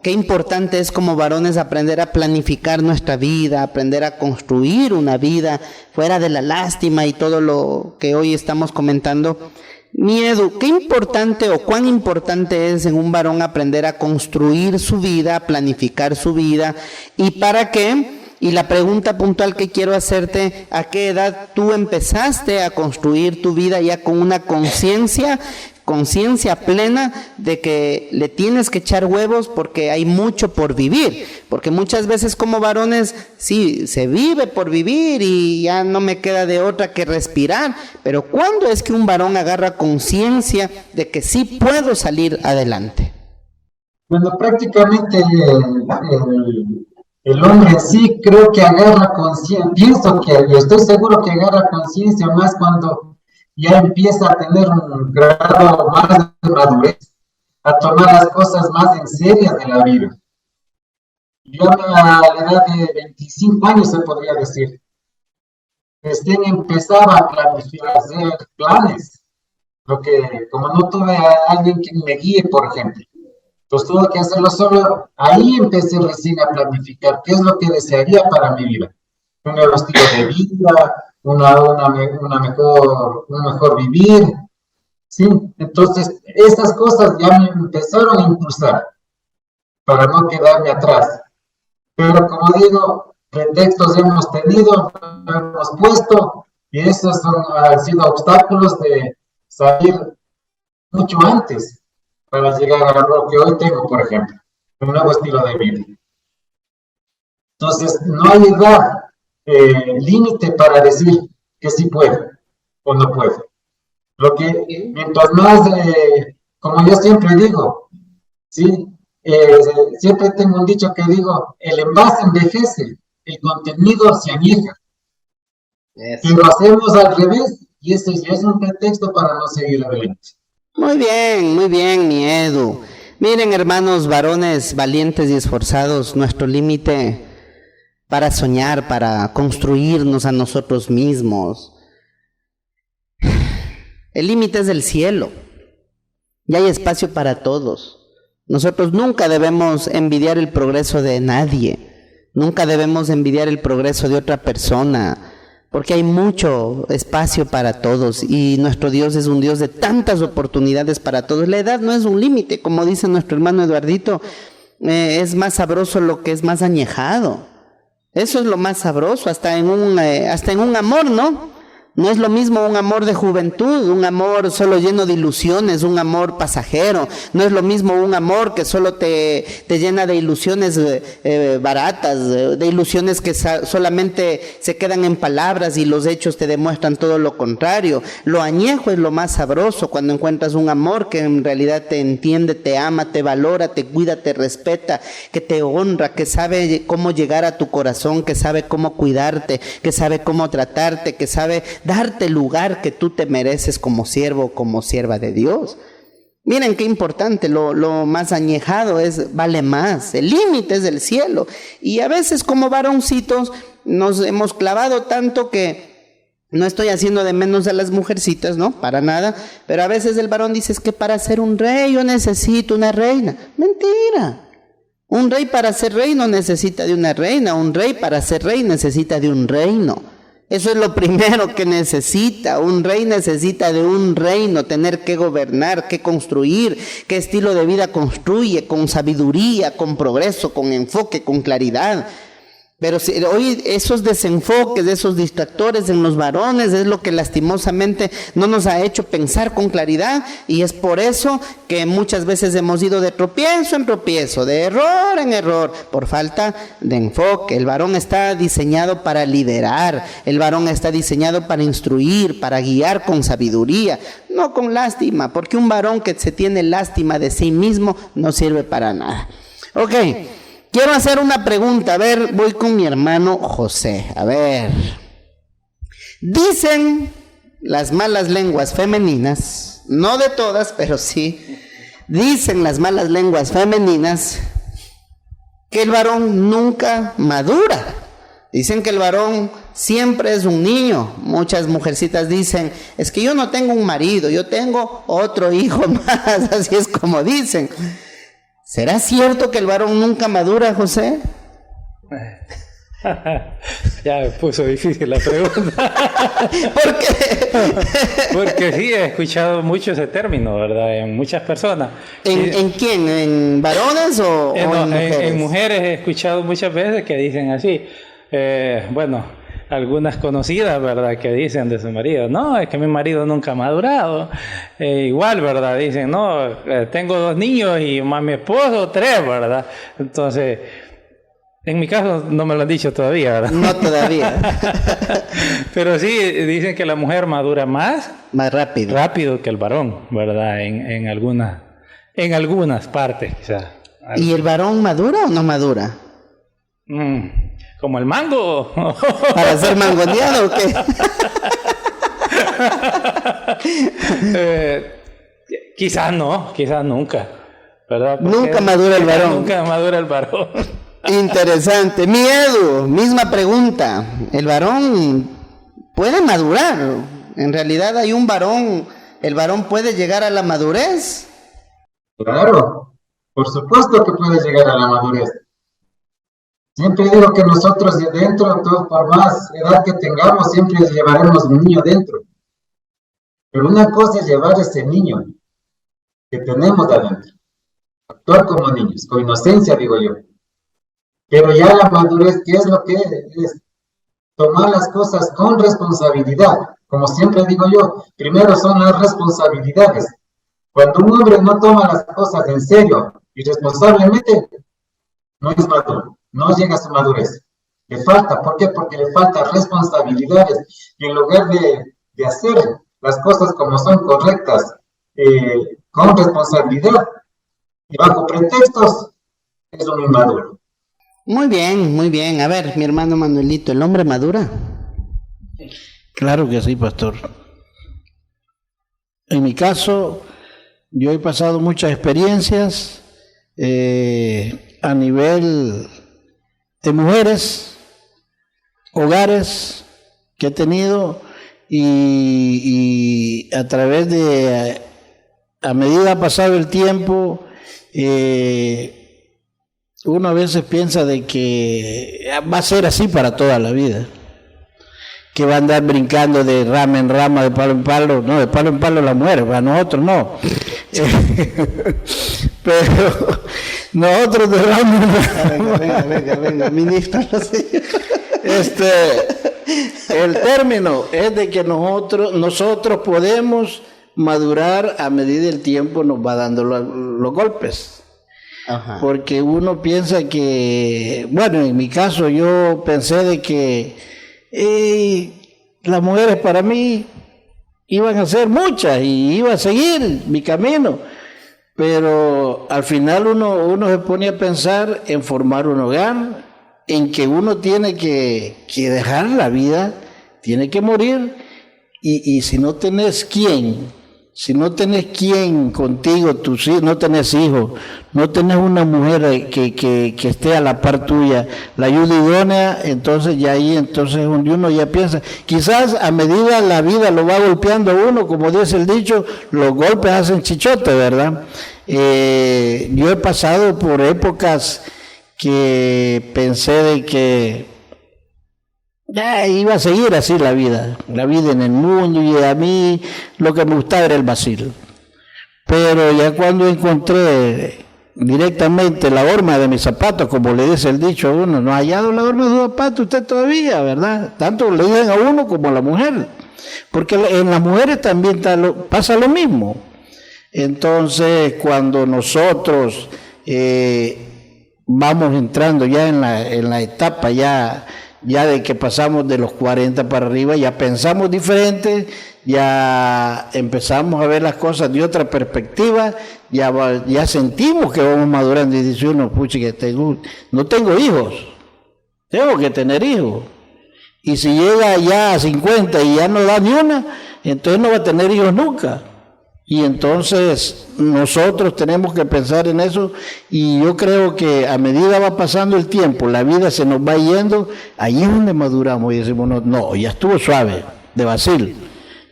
qué importante es como varones aprender a planificar nuestra vida, aprender a construir una vida fuera de la lástima y todo lo que hoy estamos comentando. Edu, ¿qué importante o cuán importante es en un varón aprender a construir su vida, a planificar su vida? ¿Y para qué? Y la pregunta puntual que quiero hacerte, ¿a qué edad tú empezaste a construir tu vida ya con una conciencia plena de que le tienes que echar huevos porque hay mucho por vivir? Porque muchas veces como varones, sí, se vive por vivir y ya no me queda de otra que respirar, pero ¿cuándo es que un varón agarra conciencia de que sí puedo salir adelante? Bueno, prácticamente el hombre en sí creo que agarra conciencia, pienso que, y estoy seguro que agarra conciencia más cuando ya empieza a tener un grado más de madurez, a tomar las cosas más en serio de la vida. Yo a la edad de 25 años se podría decir, recién empezaba a planificar, hacer planes, porque como no tuve a alguien que me guíe, por ejemplo, pues tuve que hacerlo solo. Ahí empecé recién a planificar qué es lo que desearía para mi vida. Un nuevo estilo de vida, un mejor vivir, ¿sí? Entonces, esas cosas ya me empezaron a impulsar para no quedarme atrás. Pero como digo, pretextos hemos tenido, hemos puesto, y esos han sido obstáculos de salir mucho antes para llegar a lo que hoy tengo, por ejemplo, un nuevo estilo de vida. Entonces, no hay edad límite para decir que sí puedo o no puedo. Lo que, mientras más, como yo siempre digo, ¿sí? Siempre tengo un dicho que digo, el envase envejece, el contenido se añeja. Si lo hacemos al revés, Y ese ya es un pretexto para no seguir adelante. Muy bien, mi Edu. Miren, hermanos varones valientes y esforzados, nuestro límite para soñar, para construirnos a nosotros mismos, el límite es el cielo. Y hay espacio para todos. Nosotros nunca debemos envidiar el progreso de nadie. Nunca debemos envidiar el progreso de otra persona, porque hay mucho espacio para todos y nuestro Dios es un Dios de tantas oportunidades para todos. La edad no es un límite, como dice nuestro hermano Eduardito, es más sabroso lo que es más añejado. Eso es lo más sabroso, hasta en un amor, ¿no? No es lo mismo un amor de juventud, un amor solo lleno de ilusiones, un amor pasajero. No es lo mismo un amor que solo te llena de ilusiones baratas, de ilusiones que solamente se quedan en palabras y los hechos te demuestran todo lo contrario. Lo añejo es lo más sabroso cuando encuentras un amor que en realidad te entiende, te ama, te valora, te cuida, te respeta, que te honra, que sabe cómo llegar a tu corazón, que sabe cómo cuidarte, que sabe cómo tratarte, que sabe darte el lugar que tú te mereces como siervo, como sierva de Dios. Miren qué importante, lo más añejado vale más, el límite es el cielo. Y a veces como varoncitos nos hemos clavado tanto que no estoy haciendo de menos a las mujercitas, ¿no? Para nada, pero a veces el varón dice, es que para ser un rey yo necesito una reina. Mentira. Un rey para ser rey no necesita de una reina, un rey para ser rey necesita de un reino. Eso es lo primero que necesita. Un rey necesita de un reino, tener que gobernar, que construir, qué estilo de vida construye, con sabiduría, con progreso, con enfoque, con claridad. Pero hoy esos desenfoques, esos distractores en los varones es lo que lastimosamente no nos ha hecho pensar con claridad, y es por eso que muchas veces hemos ido de tropiezo en tropiezo, de error en error, por falta de enfoque. El varón está diseñado para liderar, el varón está diseñado para instruir, para guiar con sabiduría, no con lástima, porque un varón que se tiene lástima de sí mismo no sirve para nada. Ok. Quiero hacer una pregunta, a ver, voy con mi hermano José, a ver. Dicen las malas lenguas femeninas, no de todas, pero sí, dicen las malas lenguas femeninas que el varón nunca madura. Dicen que el varón siempre es un niño. Muchas mujercitas dicen, es que yo no tengo un marido, yo tengo otro hijo más, así es como dicen. ¿Será cierto que el varón nunca madura, José? Ya me puso difícil la pregunta. ¿Por qué? Porque sí, he escuchado mucho ese término, ¿verdad? En muchas personas. ¿En quién? ¿En varones o en mujeres? En mujeres he escuchado muchas veces que dicen así. Bueno, algunas conocidas, ¿verdad? Que dicen de su marido, no, es que mi marido nunca ha madurado. Igual, ¿verdad? Dicen, no, tengo 2 niños y más mi esposo 3, ¿verdad? Entonces, en mi caso no me lo han dicho todavía, ¿verdad? No todavía. Pero sí, dicen que la mujer madura más rápido. Rápido que el varón, ¿verdad? En algunas partes, quizás. ¿Y el varón madura o no madura? ¿Como el mango? ¿Para ser mangoneado o qué? Quizás no, quizás nunca, ¿verdad? Porque nunca madura el varón. Nunca madura el varón. Interesante. Mi Edu, misma pregunta. ¿El varón puede madurar? En realidad hay un varón, ¿el varón puede llegar a la madurez? Claro, por supuesto que puede llegar a la madurez. Siempre digo que nosotros de dentro, todos, por más edad que tengamos, siempre llevaremos un niño dentro. Pero una cosa es llevar ese niño que tenemos adentro, actuar como niños, con inocencia, digo yo. Pero ya la madurez, ¿qué es lo que es? Tomar las cosas con responsabilidad. Como siempre digo yo, primero son las responsabilidades. Cuando un hombre no toma las cosas en serio y responsablemente, no es maduro. No llega a su madurez. Le falta, ¿por qué? Porque le falta responsabilidades. Y en lugar de hacer las cosas como son correctas, con responsabilidad y bajo pretextos, es un inmaduro. Muy bien, muy bien. A ver, mi hermano Manuelito, ¿el hombre madura? Claro que sí, pastor. en mi caso, yo he pasado muchas experiencias a nivel de mujeres, hogares que he tenido y a través de, a medida ha pasado el tiempo, uno a veces piensa de que va a ser así para toda la vida, que va a andar brincando de rama en rama, de palo en palo, no, de palo en palo la mujer, para nosotros no. Pero nosotros de rama en rama. Venga, ministro. El término es de que nosotros podemos madurar a medida del tiempo nos va dando los golpes. Ajá. Porque uno piensa que, bueno, en mi caso yo pensé de que las mujeres para mí iban a ser muchas y iba a seguir mi camino, pero al final uno se pone a pensar en formar un hogar, en que uno tiene que dejar la vida, tiene que morir, y si no tenés quién contigo, tus hijos, no tenés hijos, no tenés una mujer que esté a la par tuya, la ayuda idónea, entonces ya ahí, entonces uno ya piensa, quizás a medida la vida lo va golpeando a uno, como dice el dicho, los golpes hacen chichote, ¿verdad? Yo he pasado por épocas que pensé de que ya iba a seguir así la vida en el mundo, y a mí lo que me gustaba era el vacilo. Pero ya cuando encontré directamente la horma de mis zapatos, como le dice el dicho a uno, no ha hallado la horma de sus zapatos usted todavía, ¿verdad? Tanto le dicen a uno como a la mujer, porque en las mujeres también pasa lo mismo. Entonces, cuando nosotros vamos entrando ya en la etapa ya de que pasamos de los 40 para arriba, ya pensamos diferente, ya empezamos a ver las cosas de otra perspectiva, ya sentimos que vamos madurando y dice uno, pucha, que no tengo hijos, tengo que tener hijos. Y si llega ya a 50 y ya no da ni una, entonces no va a tener hijos nunca. Y entonces nosotros tenemos que pensar en eso, y yo creo que a medida va pasando el tiempo, la vida se nos va yendo, ahí es donde maduramos y decimos, no, ya estuvo suave, de vacil,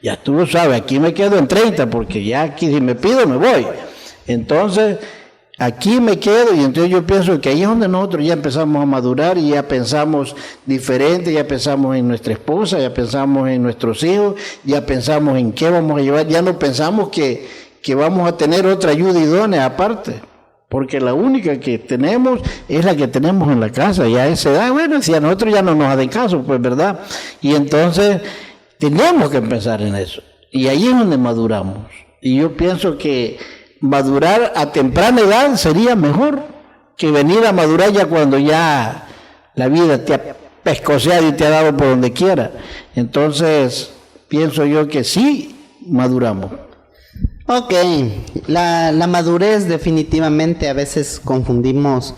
ya estuvo suave, aquí me quedo en 30, porque ya aquí si me pido me voy. Entonces, aquí me quedo, y entonces yo pienso que ahí es donde nosotros ya empezamos a madurar y ya pensamos diferente, ya pensamos en nuestra esposa, ya pensamos en nuestros hijos, ya pensamos en qué vamos a llevar, ya no pensamos que vamos a tener otra ayuda idónea aparte, porque la única que tenemos es la que tenemos en la casa, y a esa edad, bueno, si a nosotros ya no nos hacen caso, pues verdad, y entonces tenemos que pensar en eso, y ahí es donde maduramos, y yo pienso que madurar a temprana edad sería mejor que venir a madurar ya cuando ya la vida te ha pescoceado y te ha dado por donde quiera. Entonces, pienso yo que sí maduramos. Ok, la madurez definitivamente a veces confundimos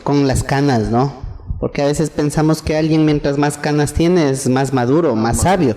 con las canas, ¿no? Porque a veces pensamos que alguien mientras más canas tiene es más maduro, más sabio.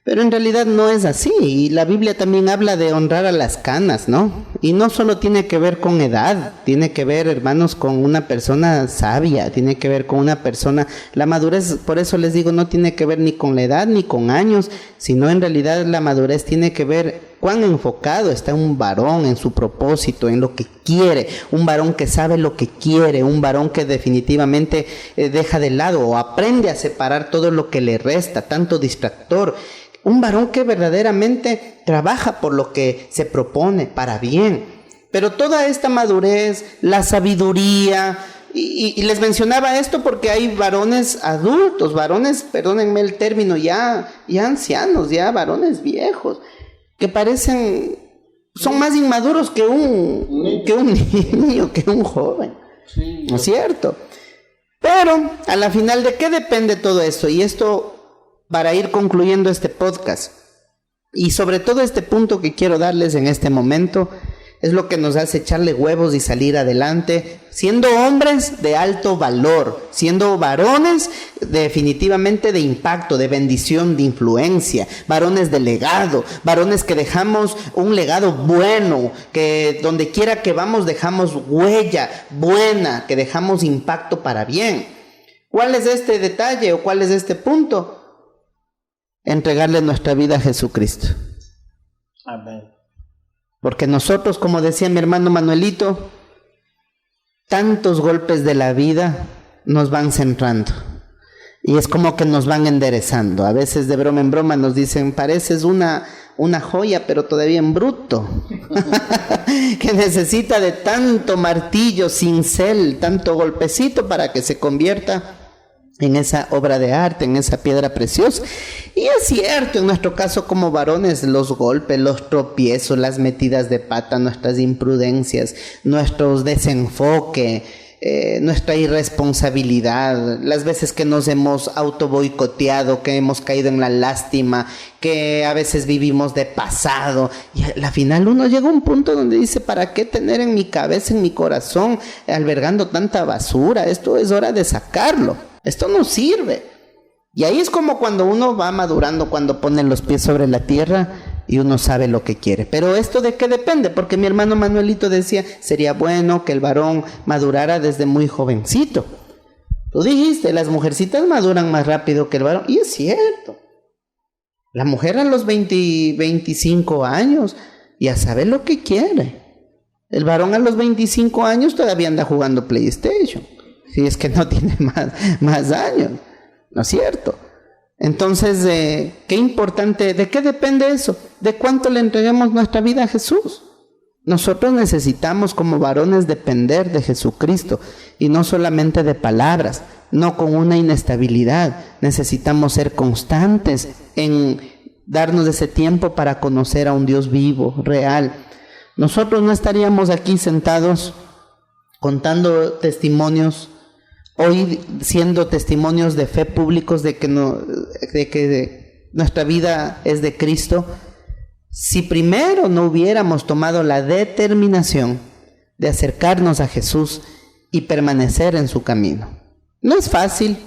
Pero en realidad no es así, y la Biblia también habla de honrar a las canas, ¿no? Y no solo tiene que ver con edad, tiene que ver, hermanos, con una persona sabia, tiene que ver con una persona, la madurez, por eso les digo, no tiene que ver ni con la edad ni con años, sino en realidad la madurez tiene que ver cuán enfocado está un varón en su propósito, en lo que quiere, un varón que sabe lo que quiere, un varón que definitivamente deja de lado o aprende a separar todo lo que le resta, tanto distractor. Un varón que verdaderamente trabaja por lo que se propone para bien. Pero toda esta madurez, la sabiduría, y les mencionaba esto porque hay varones adultos, varones, perdónenme el término, ya ancianos, ya varones viejos, que son más inmaduros que un niño, que un joven. Sí, ¿no es cierto? Pero a la final, ¿de qué depende todo eso? Y esto, para ir concluyendo este podcast, y sobre todo este punto que quiero darles en este momento, es lo que nos hace echarle huevos y salir adelante, siendo hombres de alto valor, siendo varones definitivamente de impacto, de bendición, de influencia, varones de legado, varones que dejamos un legado bueno, que donde quiera que vamos dejamos huella buena, que dejamos impacto para bien. ¿Cuál es este detalle o cuál es este punto? Entregarle nuestra vida a Jesucristo. Amén. Porque nosotros, como decía mi hermano Manuelito, tantos golpes de la vida nos van centrando. Y es como que nos van enderezando. A veces de broma en broma nos dicen, pareces una joya, pero todavía en bruto. Que necesita de tanto martillo, cincel, tanto golpecito para que se convierta en esa obra de arte, en esa piedra preciosa. Y es cierto, en nuestro caso como varones, los golpes, los tropiezos, las metidas de pata, nuestras imprudencias, nuestros desenfoque, nuestra irresponsabilidad, las veces que nos hemos auto boicoteado, que hemos caído en la lástima, que a veces vivimos de pasado, y al final uno llega a un punto donde dice, ¿para qué tener en mi cabeza, en mi corazón, albergando tanta basura? Esto es hora de sacarlo, esto no sirve. Y ahí es como cuando uno va madurando, cuando pone los pies sobre la tierra y uno sabe lo que quiere. Pero ¿esto de qué depende? Porque mi hermano Manuelito decía, sería bueno que el varón madurara desde muy jovencito. Tú dijiste, las mujercitas maduran más rápido que el varón. Y es cierto. La mujer a los 25 años ya sabe lo que quiere. El varón a los 25 años todavía anda jugando PlayStation. Si es que no tiene más años. ¿No es cierto? Entonces, qué importante, ¿de qué depende eso? ¿De cuánto le entreguemos nuestra vida a Jesús? Nosotros necesitamos como varones depender de Jesucristo y no solamente de palabras, no con una inestabilidad. Necesitamos ser constantes en darnos ese tiempo para conocer a un Dios vivo, real. Nosotros no estaríamos aquí sentados contando testimonios, hoy siendo testimonios de fe públicos de que nuestra vida es de Cristo, si primero no hubiéramos tomado la determinación de acercarnos a Jesús y permanecer en su camino. No es fácil,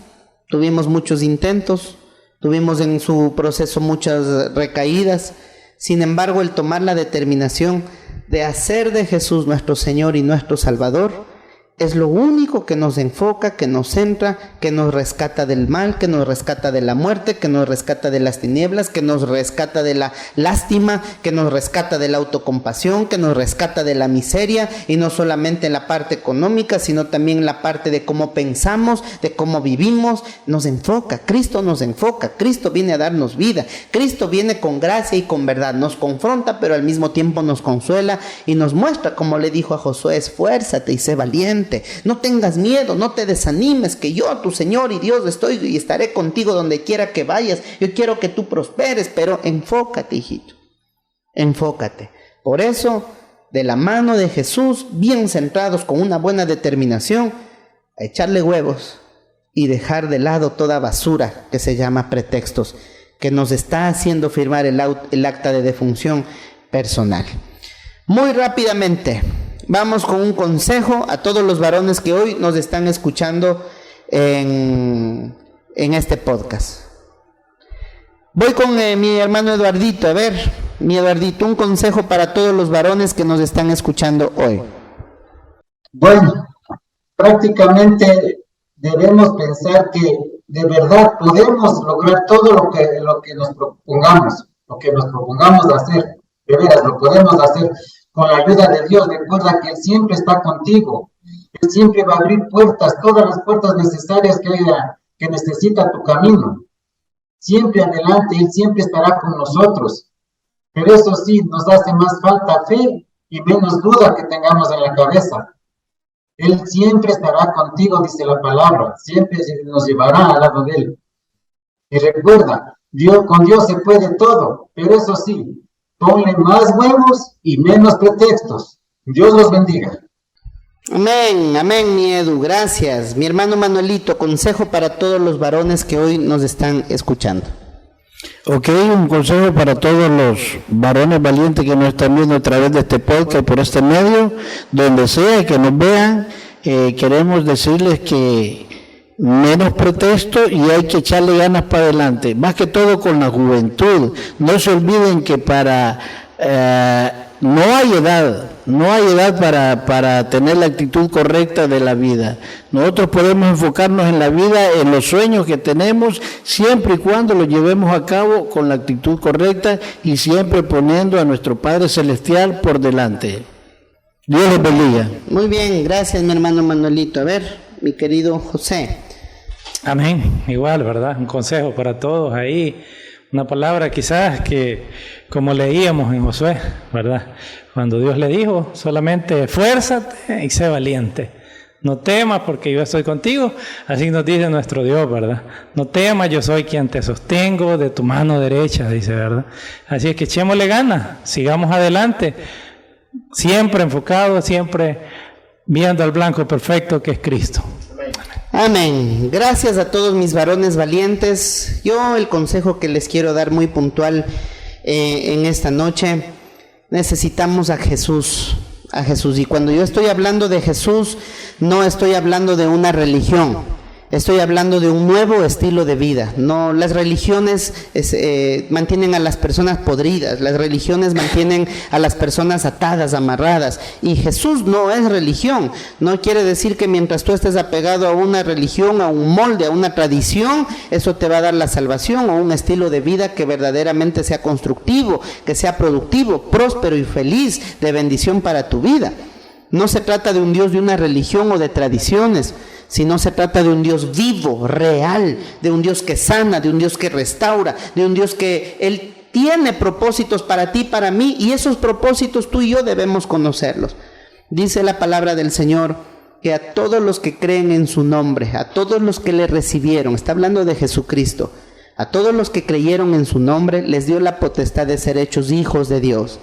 tuvimos muchos intentos, tuvimos en su proceso muchas recaídas. Sin embargo, el tomar la determinación de hacer de Jesús nuestro Señor y nuestro Salvador es lo único que nos enfoca, que nos centra, que nos rescata del mal, que nos rescata de la muerte, que nos rescata de las tinieblas, que nos rescata de la lástima, que nos rescata de la autocompasión, que nos rescata de la miseria, y no solamente en la parte económica, sino también en la parte de cómo pensamos, de cómo vivimos. Nos enfoca, Cristo viene a darnos vida, Cristo viene con gracia y con verdad, nos confronta, pero al mismo tiempo nos consuela y nos muestra, como le dijo a Josué, esfuérzate y sé valiente. No tengas miedo, no te desanimes, que yo, tu Señor y Dios, estoy y estaré contigo donde quiera que vayas. Yo quiero que tú prosperes, pero enfócate, hijito, enfócate. Por eso, de la mano de Jesús, bien centrados, con una buena determinación, a echarle huevos y dejar de lado toda basura que se llama pretextos, que nos está haciendo firmar el acta de defunción personal. Muy rápidamente, vamos con un consejo a todos los varones que hoy nos están escuchando en este podcast. Voy con mi hermano Eduardito. A ver, mi Eduardito, un consejo para todos los varones que nos están escuchando hoy. Bueno, prácticamente debemos pensar que de verdad podemos lograr todo lo que nos propongamos hacer. De veras, lo podemos hacer. Con la ayuda de Dios. Recuerda que Él siempre está contigo. Él siempre va a abrir puertas, todas las puertas necesarias que necesita tu camino. Siempre adelante, Él siempre estará con nosotros. Pero eso sí, nos hace más falta fe y menos duda que tengamos en la cabeza. Él siempre estará contigo, dice la palabra. Siempre nos llevará al lado de Él. Y recuerda, con Dios se puede todo, pero eso sí, ponle más huevos y menos pretextos. Dios los bendiga. Amén, amén, mi Edu, gracias. Mi hermano Manuelito, consejo para todos los varones que hoy nos están escuchando. Ok, un consejo para todos los varones valientes que nos están viendo a través de este podcast, por este medio, donde sea que nos vean, queremos decirles que menos pretexto y hay que echarle ganas para adelante, más que todo con la juventud. No se olviden que no hay edad para tener la actitud correcta de la vida. Nosotros podemos enfocarnos en la vida, en los sueños que tenemos, siempre y cuando los llevemos a cabo con la actitud correcta y siempre poniendo a nuestro Padre Celestial por delante. Dios les bendiga. Muy bien, gracias mi hermano Manuelito. A ver, mi querido José. Amén. Igual, ¿verdad? Un consejo para todos ahí. Una palabra quizás que, como leíamos en Josué, ¿verdad? Cuando Dios le dijo, solamente esfuérzate y sé valiente. No temas porque yo estoy contigo. Así nos dice nuestro Dios, ¿verdad? No temas, yo soy quien te sostengo de tu mano derecha, dice, ¿verdad? Así es que echémosle ganas, sigamos adelante. Siempre enfocado, siempre viendo al blanco perfecto que es Cristo. Amén. Gracias a todos mis varones valientes. Yo el consejo que les quiero dar muy puntual en esta noche, necesitamos a Jesús. Y cuando yo estoy hablando de Jesús, no estoy hablando de una religión. Estoy hablando de un nuevo estilo de vida. No, las religiones mantienen a las personas podridas, las religiones mantienen a las personas atadas, amarradas. Y Jesús no es religión. No quiere decir que mientras tú estés apegado a una religión, a un molde, a una tradición, eso te va a dar la salvación o un estilo de vida que verdaderamente sea constructivo, que sea productivo, próspero y feliz, de bendición para tu vida. No se trata de un Dios de una religión o de tradiciones, sino se trata de un Dios vivo, real, de un Dios que sana, de un Dios que restaura, de un Dios que Él tiene propósitos para ti, para mí, y esos propósitos tú y yo debemos conocerlos. Dice la palabra del Señor que a todos los que creen en su nombre, a todos los que le recibieron, está hablando de Jesucristo, a todos los que creyeron en su nombre, les dio la potestad de ser hechos hijos de Dios.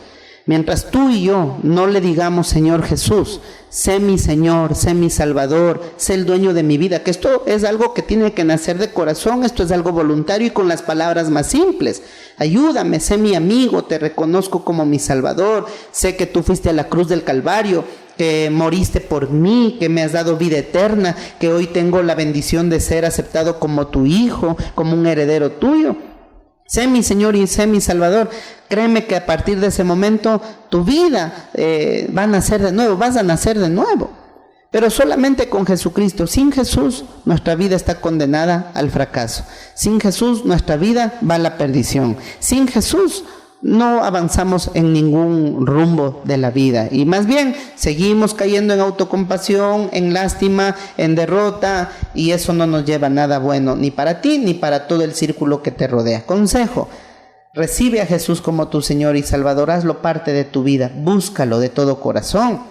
Mientras tú y yo no le digamos, Señor Jesús, sé mi Señor, sé mi Salvador, sé el dueño de mi vida, que esto es algo que tiene que nacer de corazón, esto es algo voluntario y con las palabras más simples. Ayúdame, sé mi amigo, te reconozco como mi Salvador, sé que tú fuiste a la cruz del Calvario, que moriste por mí, que me has dado vida eterna, que hoy tengo la bendición de ser aceptado como tu hijo, como un heredero tuyo. Sé mi Señor y sé mi Salvador. Créeme que a partir de ese momento tu vida va a nacer de nuevo, vas a nacer de nuevo. Pero solamente con Jesucristo. Sin Jesús nuestra vida está condenada al fracaso. Sin Jesús nuestra vida va a la perdición. Sin Jesús no avanzamos en ningún rumbo de la vida y más bien seguimos cayendo en autocompasión, en lástima, en derrota, y eso no nos lleva a nada bueno, ni para ti ni para todo el círculo que te rodea. Consejo: recibe a Jesús como tu Señor y Salvador, hazlo parte de tu vida, búscalo de todo corazón.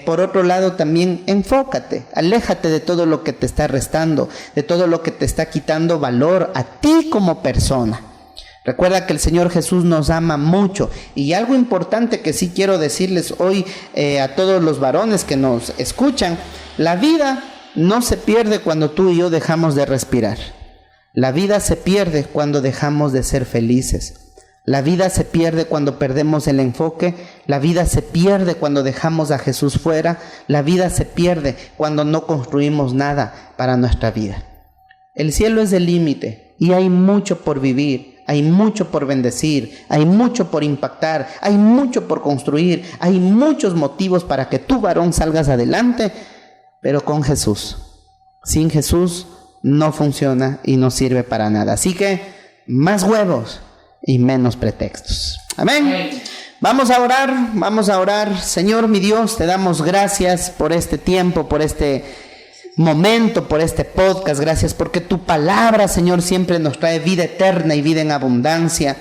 Por otro lado también enfócate, aléjate de todo lo que te está restando, de todo lo que te está quitando valor a ti como persona. Recuerda que el Señor Jesús nos ama mucho. Y algo importante que sí quiero decirles hoy a todos los varones que nos escuchan: la vida no se pierde cuando tú y yo dejamos de respirar. La vida se pierde cuando dejamos de ser felices. La vida se pierde cuando perdemos el enfoque. La vida se pierde cuando dejamos a Jesús fuera. La vida se pierde cuando no construimos nada para nuestra vida. El cielo es el límite y hay mucho por vivir. Hay mucho por bendecir, hay mucho por impactar, hay mucho por construir, hay muchos motivos para que tú, varón, salgas adelante, pero con Jesús. Sin Jesús no funciona y no sirve para nada. Así que más huevos y menos pretextos. Amén. Vamos a orar. Señor mi Dios, te damos gracias por este tiempo, por este momento, por este podcast. Gracias porque tu palabra, Señor, siempre nos trae vida eterna y vida en abundancia.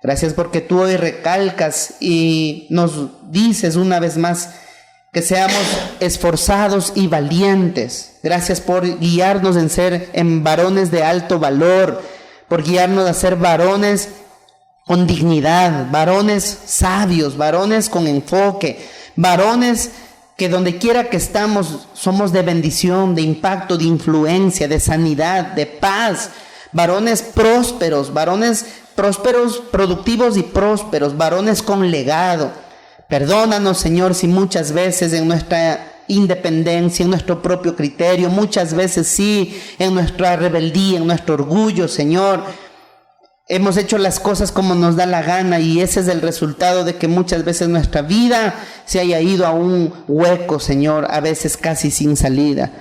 Gracias porque tú hoy recalcas y nos dices una vez más que seamos esforzados y valientes. Gracias por guiarnos en varones de alto valor, por guiarnos a ser varones con dignidad, varones sabios, varones con enfoque, varones que donde quiera que estamos somos de bendición, de impacto, de influencia, de sanidad, de paz. varones prósperos, productivos y prósperos, varones con legado. Perdónanos, Señor, si muchas veces en nuestra independencia, en nuestro propio criterio, muchas veces sí, en nuestra rebeldía, en nuestro orgullo, Señor, hemos hecho las cosas como nos da la gana, y ese es el resultado de que muchas veces nuestra vida se haya ido a un hueco, Señor, a veces casi sin salida.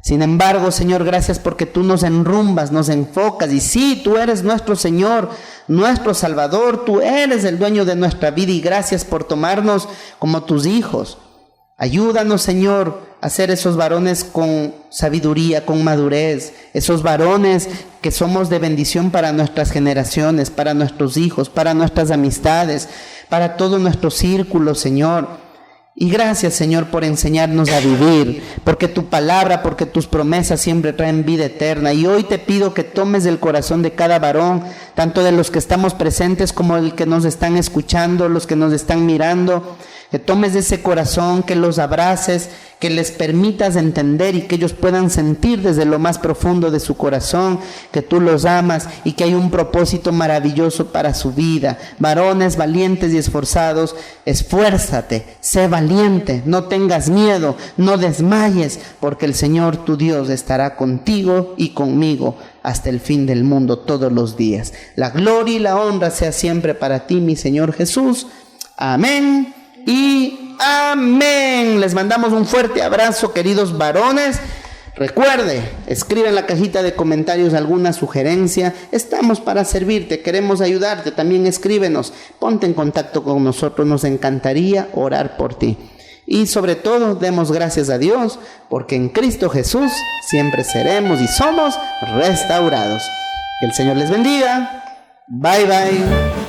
Sin embargo, Señor, gracias porque tú nos enrumbas, nos enfocas, y sí, tú eres nuestro Señor, nuestro Salvador, tú eres el dueño de nuestra vida, y gracias por tomarnos como tus hijos. Ayúdanos, Señor, a ser esos varones con sabiduría, con madurez, esos varones que somos de bendición para nuestras generaciones, para nuestros hijos, para nuestras amistades, para todo nuestro círculo, Señor. Y gracias, Señor, por enseñarnos a vivir, porque tu palabra, porque tus promesas siempre traen vida eterna. Y hoy te pido que tomes el corazón de cada varón, tanto de los que estamos presentes como el que nos están escuchando, los que nos están mirando, que tomes ese corazón, que los abraces, que les permitas entender y que ellos puedan sentir desde lo más profundo de su corazón que tú los amas y que hay un propósito maravilloso para su vida. Varones valientes y esforzados, esfuérzate, sé valiente, no tengas miedo, no desmayes, porque el Señor tu Dios estará contigo y conmigo hasta el fin del mundo todos los días. La gloria y la honra sea siempre para ti, mi Señor Jesús. Amén y amén. Les mandamos un fuerte abrazo, queridos varones. Recuerde, escribe en la cajita de comentarios alguna sugerencia. Estamos para servirte, queremos ayudarte. También escríbenos, ponte en contacto con nosotros, nos encantaría orar por ti. Y sobre todo, demos gracias a Dios, porque en Cristo Jesús siempre seremos y somos restaurados. Que el Señor les bendiga. Bye, bye.